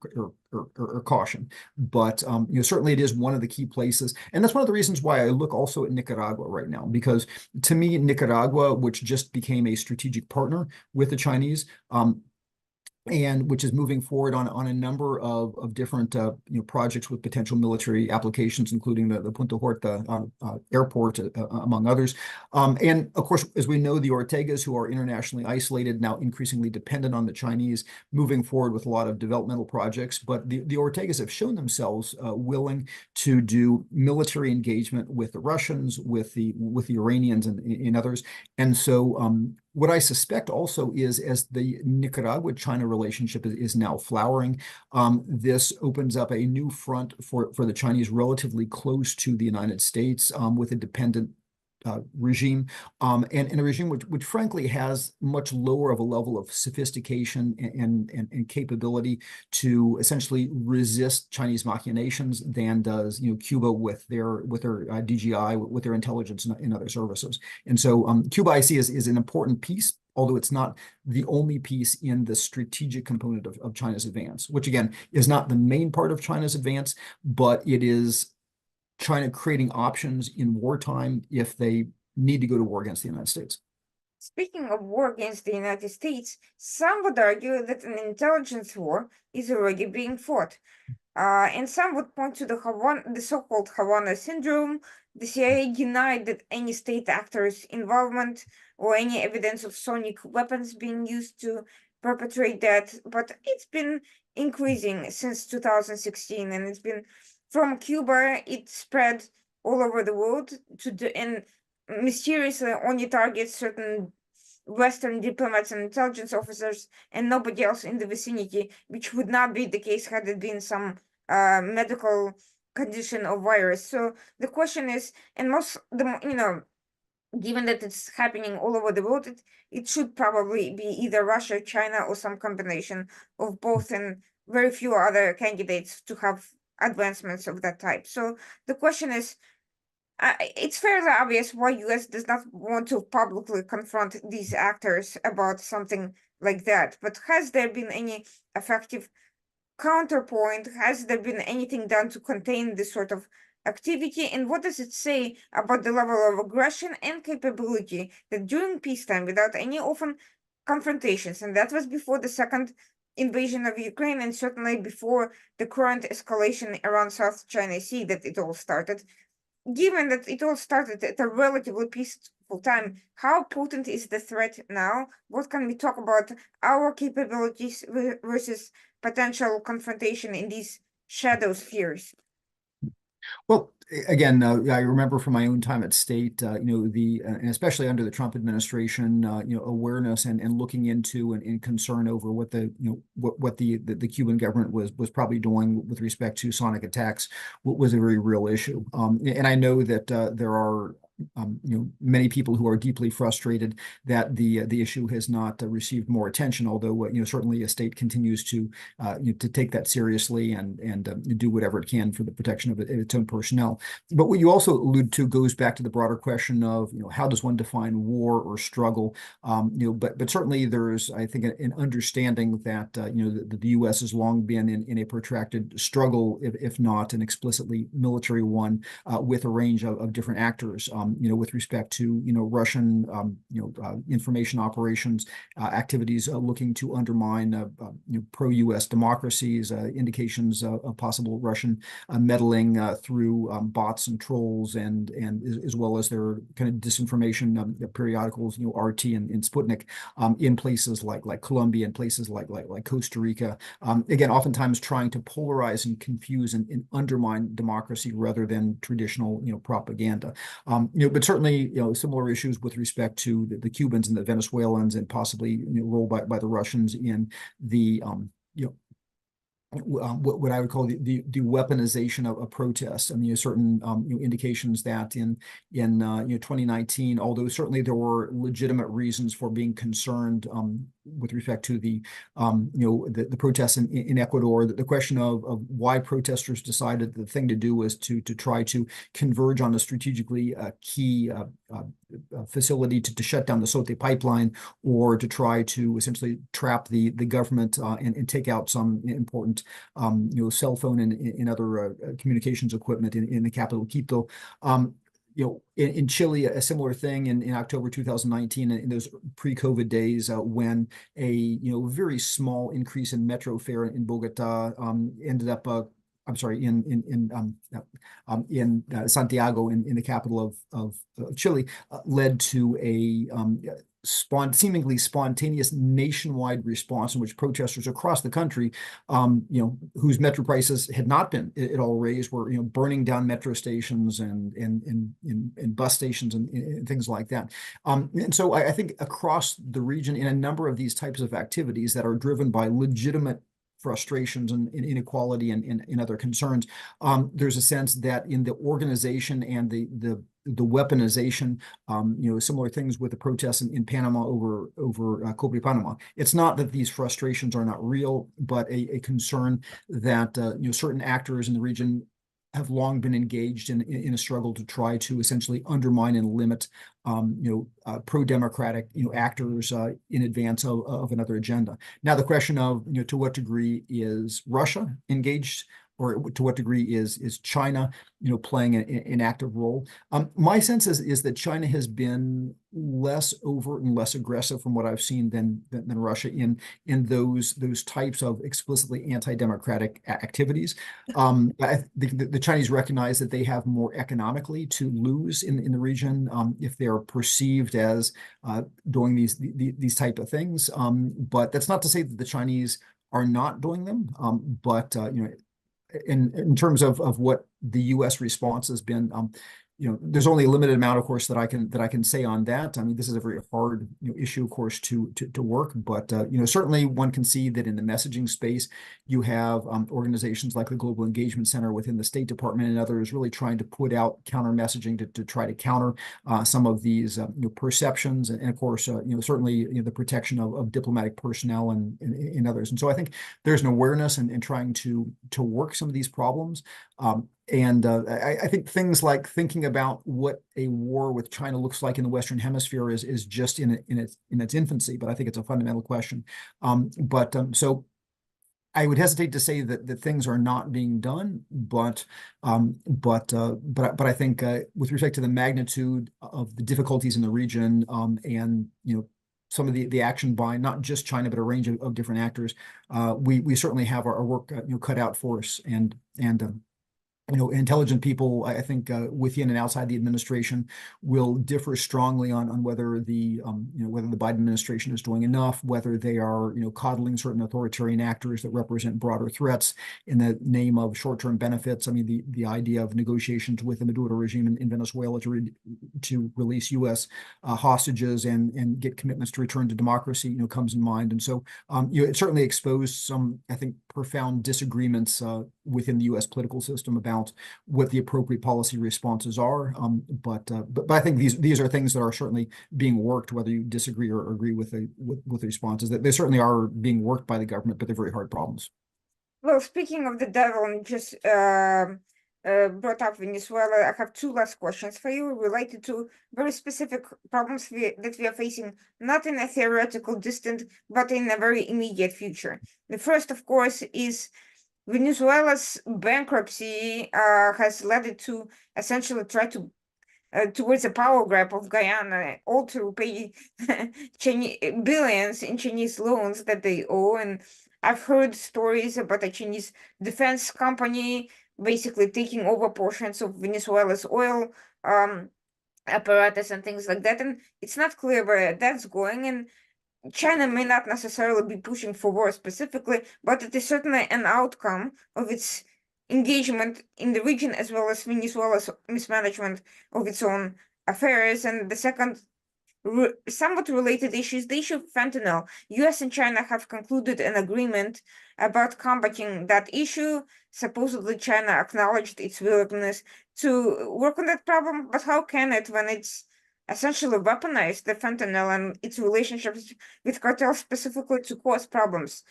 caution. But certainly it is one of the key places, and that's one of the reasons why I look also at Nicaragua right now, because to me, Nicaragua, which just became a strategic partner with the Chinese, and which is moving forward on a number of different projects with potential military applications, including the Punta Horta airport, among others. And of course, as we know, the Ortegas, who are internationally isolated, now increasingly dependent on the Chinese, moving forward with a lot of developmental projects. But the Ortegas have shown themselves willing to do military engagement with the Russians, with the Iranians, and others. And so what I suspect also is, as the Nicaragua-China relationship is now flowering, this opens up a new front for the Chinese relatively close to the United States, with a dependent regime, and a regime which frankly has much lower of a level of sophistication and capability to essentially resist Chinese machinations than does Cuba with their DGI, with their intelligence and other services. And so Cuba, I see, is an important piece, although it's not the only piece in the strategic component of China's advance, which again is not the main part of China's advance, but it is China creating options in wartime if they need to go to war against the United States. Speaking of war against the United States, some would argue that an intelligence war is already being fought. And some would point to the so-called Havana syndrome. The CIA denied that any state actor's involvement or any evidence of sonic weapons being used to perpetrate that, but it's been increasing since 2016, and it's been from Cuba, it spread all over the world and mysteriously only targets certain Western diplomats and intelligence officers and nobody else in the vicinity, which would not be the case had it been some medical condition or virus. So the question is, and given that it's happening all over the world, it should probably be either Russia, China, or some combination of both, and very few other candidates to have advancements of that type. So the question is, it's fairly obvious why US does not want to publicly confront these actors about something like that. But has there been any effective counterpoint? Has there been anything done to contain this sort of activity? And what does it say about the level of aggression and capability that during peacetime, without any open confrontations, and that was before the second invasion of Ukraine, and certainly before the current escalation around South China Sea, that it all started, given that it all started at a relatively peaceful time, how potent is the threat now? What can we talk about our capabilities versus potential confrontation in these shadow spheres? Well, again, I remember from my own time at State, and especially under the Trump administration, awareness and looking into and concern over what the Cuban government was probably doing with respect to sonic attacks was a very real issue. And I know that there are many people who are deeply frustrated that the issue has not received more attention, although certainly a state continues to take that seriously and do whatever it can for the protection of its own personnel. But what you also allude to goes back to the broader question of how does one define war or struggle? But certainly there's, I think, an understanding that the U.S. has long been in a protracted struggle, if not an explicitly military one, with a range of different actors. With respect to Russian information operations activities looking to undermine pro-U.S. democracies, indications of possible Russian meddling through bots and trolls, and as well as their kind of disinformation periodicals, RT and Sputnik, in places like Colombia and places like Costa Rica. Again, oftentimes trying to polarize and confuse and undermine democracy rather than traditional propaganda. But certainly, similar issues with respect to the Cubans and the Venezuelans, and possibly role by the Russians in the what I would call the weaponization of protests. I mean, certain indications that in 2019, although certainly there were legitimate reasons for being concerned with respect to the the protests in Ecuador, the question of why protesters decided the thing to do was to try to converge on a strategically key facility to shut down the Sote pipeline, or to try to essentially trap the government and take out some important cell phone and other communications equipment in the capital Quito. In Chile, a similar thing in October 2019, in those pre-COVID days, when a very small increase in metro fare in Bogota ended up I'm sorry, in Santiago, in the capital of Chile, led to a seemingly spontaneous nationwide response in which protesters across the country, whose metro prices had not been at all raised, were burning down metro stations and bus stations and things like that. And so I think across the region, in a number of these types of activities that are driven by legitimate frustrations and inequality and other concerns, there's a sense that in the organization and the weaponization, similar things with the protests in Panama over Cobre Panama. It's not that these frustrations are not real, but a concern that certain actors in the region have long been engaged in a struggle to try to essentially undermine and limit pro-democratic actors in advance of another agenda. Now, the question of to what degree is Russia engaged, or to what degree is China playing an active role? My sense is that China has been less overt and less aggressive, from what I've seen, than Russia in those types of explicitly anti-democratic activities. The Chinese recognize that they have more economically to lose in the region if they are perceived as doing these type of things. But that's not to say that the Chinese are not doing them. But in terms of what the U.S. response has been, there's only a limited amount, of course, that I can say on that. I mean, this is a very hard issue, of course, to work. But certainly one can see that in the messaging space, you have organizations like the Global Engagement Center within the State Department and others really trying to put out counter messaging to try to counter some of these perceptions, and of course, certainly the protection of diplomatic personnel and others. And so I think there's an awareness in trying to work some of these problems. I think things like thinking about what a war with China looks like in the Western Hemisphere is just in its infancy, but I think it's a fundamental question. So I would hesitate to say that things are not being done, but I think with respect to the magnitude of the difficulties in the region, and some of the action by not just China but a range of different actors, we certainly have our work cut out for us, and intelligent people, I think, within and outside the administration will differ strongly on whether the Biden administration is doing enough, whether they are coddling certain authoritarian actors that represent broader threats in the name of short-term benefits. I mean, the idea of negotiations with the Maduro regime in Venezuela to release U.S. hostages and get commitments to return to democracy comes in mind. And so it certainly exposed some, I think, profound disagreements within the U.S. political system about what the appropriate policy responses are. But I think these are things that are certainly being worked, whether you disagree or agree with the responses. That they certainly are being worked by the government, but they're very hard problems. Well, speaking of the devil, and just brought up Venezuela, I have two last questions for you related to very specific problems that we are facing, not in a theoretical distant, but in a very immediate future. The first, of course, is Venezuela's bankruptcy has led it to essentially try to towards a power grab of Guyana, all to pay billions in Chinese loans that they owe. And I've heard stories about a Chinese defense company basically taking over portions of Venezuela's oil apparatus and things like that. And it's not clear where that's going. And China may not necessarily be pushing for war specifically, but it is certainly an outcome of its engagement in the region, as well as Venezuela's mismanagement of its own affairs. And the second, somewhat related issue is the issue of fentanyl. US and China have concluded an agreement about combating that issue. Supposedly, China acknowledged its willingness to work on that problem, but how can it when it's essentially weaponize the fentanyl and its relationships with cartels specifically to cause problems.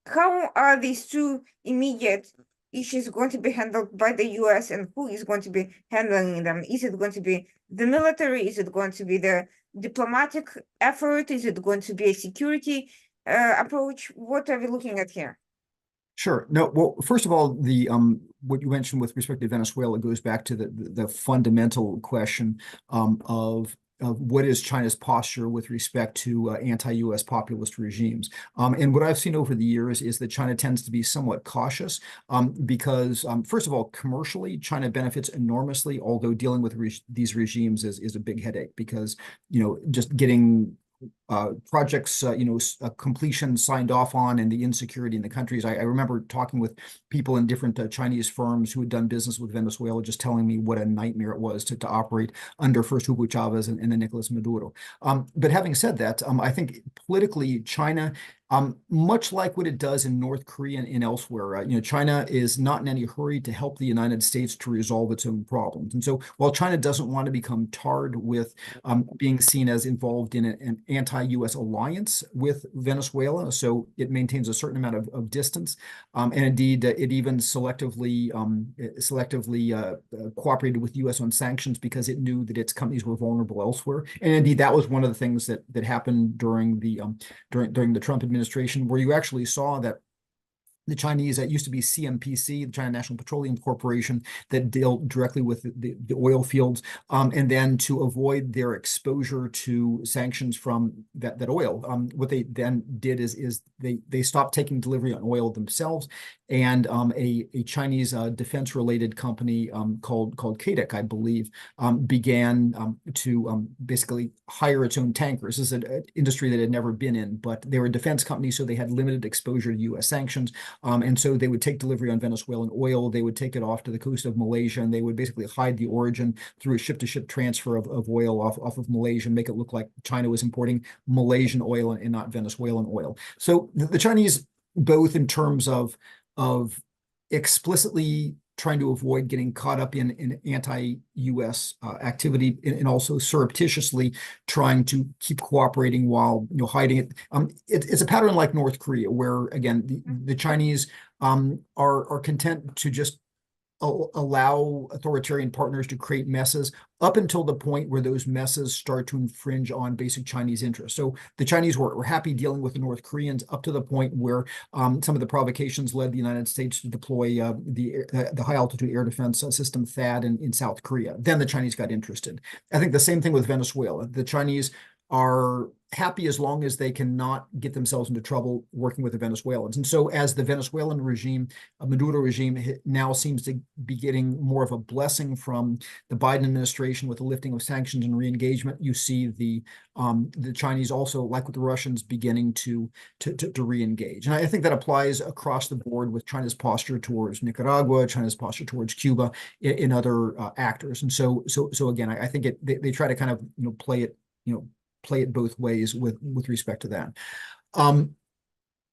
How are these two immediate issues going to be handled by the US, and who is going to be handling them? Is it going to be the military? Is it going to be the diplomatic effort? Is it going to be a security approach? What are we looking at here? Sure. No, well, first of all, the what you mentioned with respect to Venezuela goes back to the fundamental question of what is China's posture with respect to anti-US populist regimes. And what I've seen over the years is that China tends to be somewhat cautious because, first of all, commercially, China benefits enormously, although dealing with these regimes is a big headache because, just getting projects, completion signed off on and the insecurity in the countries. I remember talking with people in different Chinese firms who had done business with Venezuela, just telling me what a nightmare it was to operate under first Hugo Chavez and then Nicolas Maduro. But having said that, I think politically, China, much like what it does in North Korea and elsewhere, China is not in any hurry to help the United States to resolve its own problems. And so while China doesn't want to become tarred with being seen as involved in an anti-US alliance with Venezuela, so it maintains a certain amount of distance, and indeed it even selectively cooperated with the US on sanctions because it knew that its companies were vulnerable elsewhere. And indeed, that was one of the things that happened during the Trump administration, where you actually saw that the Chinese, that used to be CNPC, the China National Petroleum Corporation, that dealt directly with the oil fields, and then to avoid their exposure to sanctions from that oil, what they then did is they stopped taking delivery on oil themselves, and a Chinese defense-related company called KDEC, I believe, began to basically hire its own tankers. This is an industry that had never been in, but they were a defense company, so they had limited exposure to U.S. sanctions. And so they would take delivery on Venezuelan oil, they would take it off to the coast of Malaysia, and they would basically hide the origin through a ship-to-ship transfer of oil off of Malaysia and make it look like China was importing Malaysian oil and not Venezuelan oil. So the Chinese, both in terms of explicitly trying to avoid getting caught up in anti-US activity, and also surreptitiously trying to keep cooperating while hiding it. It's a pattern like North Korea, where again the Chinese are content to just allow authoritarian partners to create messes up until the point where those messes start to infringe on basic Chinese interests. So the Chinese were happy dealing with the North Koreans up to the point where some of the provocations led the United States to deploy the high altitude air defense system THAAD in South Korea. Then the Chinese got interested. I think the same thing with Venezuela. The Chinese are happy as long as they cannot get themselves into trouble working with the Venezuelans. And so as the Venezuelan regime, Maduro regime, now seems to be getting more of a blessing from the Biden administration with the lifting of sanctions and re-engagement, you see the Chinese also, like with the Russians, beginning to re-engage. And I think that applies across the board with China's posture towards Nicaragua, China's posture towards Cuba, in other actors. And so again, I think they try to kind of play it both ways with respect to that.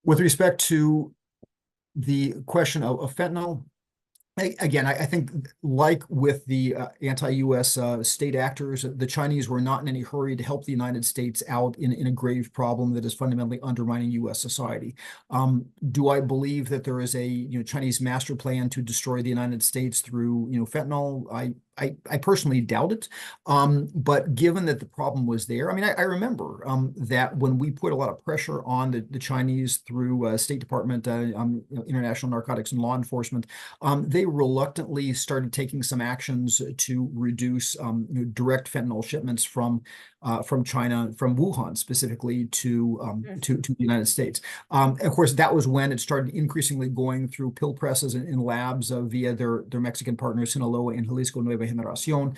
With respect to the question of fentanyl, again, I think like with the anti-US state actors, the Chinese were not in any hurry to help the United States out in a grave problem that is fundamentally undermining US society. Do I believe that there is a Chinese master plan to destroy the United States through fentanyl? I personally doubt it, but given that the problem was there, I mean, I remember that when we put a lot of pressure on the Chinese through State Department, International Narcotics and Law Enforcement, they reluctantly started taking some actions to reduce direct fentanyl shipments from China, from Wuhan specifically, to the United States. Of course, that was when it started increasingly going through pill presses in labs via their Mexican partners, Sinaloa and Jalisco Nueva Generación,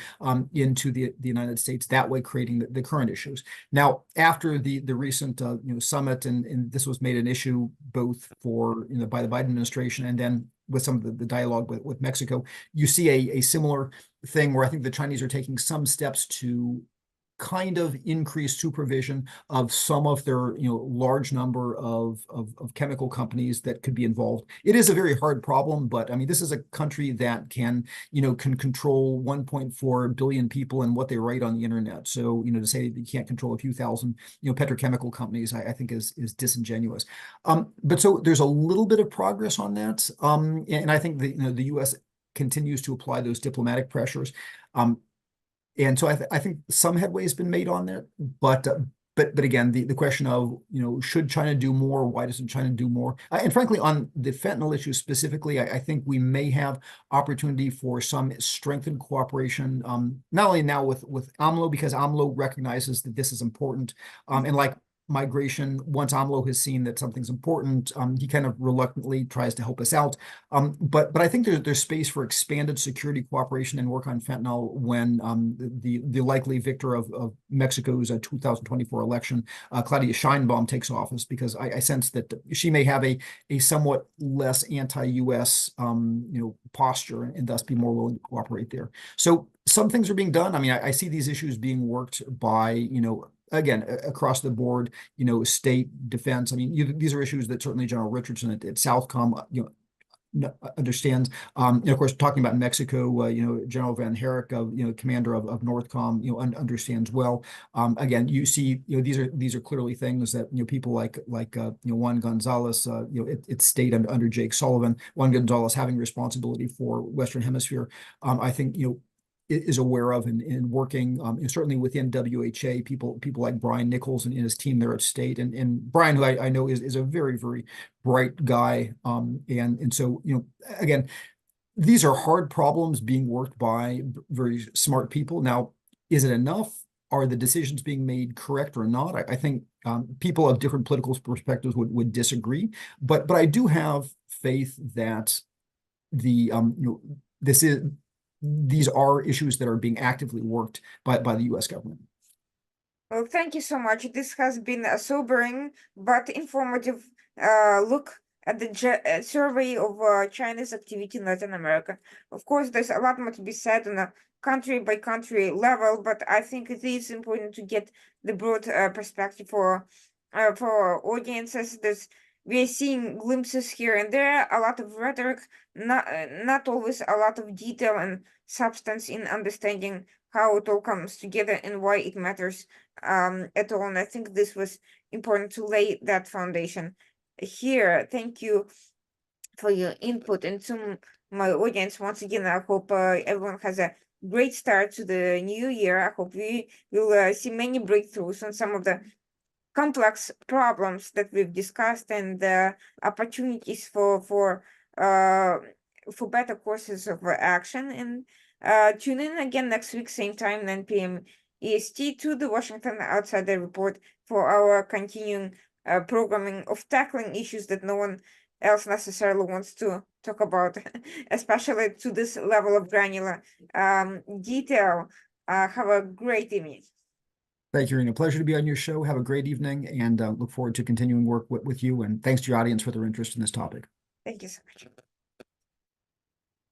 into the United States, that way creating the current issues. Now, after the recent summit, and this was made an issue both for by the Biden administration and then with some of the dialogue with Mexico, you see a similar thing where I think the Chinese are taking some steps to kind of increased supervision of some of their, large number of chemical companies that could be involved. It is a very hard problem, but I mean, this is a country that can control 1.4 billion people and what they write on the internet. So, to say that you can't control a few thousand, petrochemical companies, I think is disingenuous. But so there's a little bit of progress on that. And I think the U.S. continues to apply those diplomatic pressures. And so I think some headway has been made on there, but again, the question of, should China do more? Why doesn't China do more? And frankly, on the fentanyl issue specifically, I think we may have opportunity for some strengthened cooperation, not only now with AMLO, because AMLO recognizes that this is important, and like migration, once AMLO has seen that something's important, he kind of reluctantly tries to help us out. But I think there's space for expanded security cooperation and work on fentanyl when the likely victor of Mexico's 2024 election, Claudia Sheinbaum, takes office, because I sense that she may have a somewhat less anti-US posture, and thus be more willing to cooperate there. So some things are being done. I mean, I see these issues being worked by, again, across the board, state defense. I mean, these are issues that certainly General Richardson at Southcom, understands. And of course, talking about Mexico, General Van Herrick, commander of Northcom, understands well. Again, you see, these are clearly things that people like Juan Gonzalez, it's state under Jake Sullivan. Juan Gonzalez having responsibility for Western Hemisphere, I think is aware of, and working, and certainly within WHA, people like Brian Nichols and his team there at State, and Brian, who I know is a very, very bright guy, and so again, these are hard problems being worked by very smart people. Now, is it enough? Are the decisions being made correct or not? I think people of different political perspectives would disagree, but I do have faith that these are issues that are being actively worked by the U.S. government. Well, thank you so much. This has been a sobering but informative look at the survey of China's activity in Latin America. Of course, there's a lot more to be said on a country-by-country level, but I think it is important to get the broad perspective for audiences. We are seeing glimpses here and there, a lot of rhetoric, not always a lot of detail and substance in understanding how it all comes together and why it matters at all. And I think this was important to lay that foundation here. Thank you for your input. And to my audience, once again, I hope everyone has a great start to the new year. I hope we will see many breakthroughs on some of the complex problems that we've discussed, and opportunities for better courses of action. And tune in again next week, same time, 9 p.m. EST, to the Washington Outsider Report for our continuing programming of tackling issues that no one else necessarily wants to talk about, especially to this level of granular detail. Have a great evening. Thank you, Irina. Pleasure to be on your show. Have a great evening, and look forward to continuing work with you. And thanks to your audience for their interest in this topic. Thank you so much.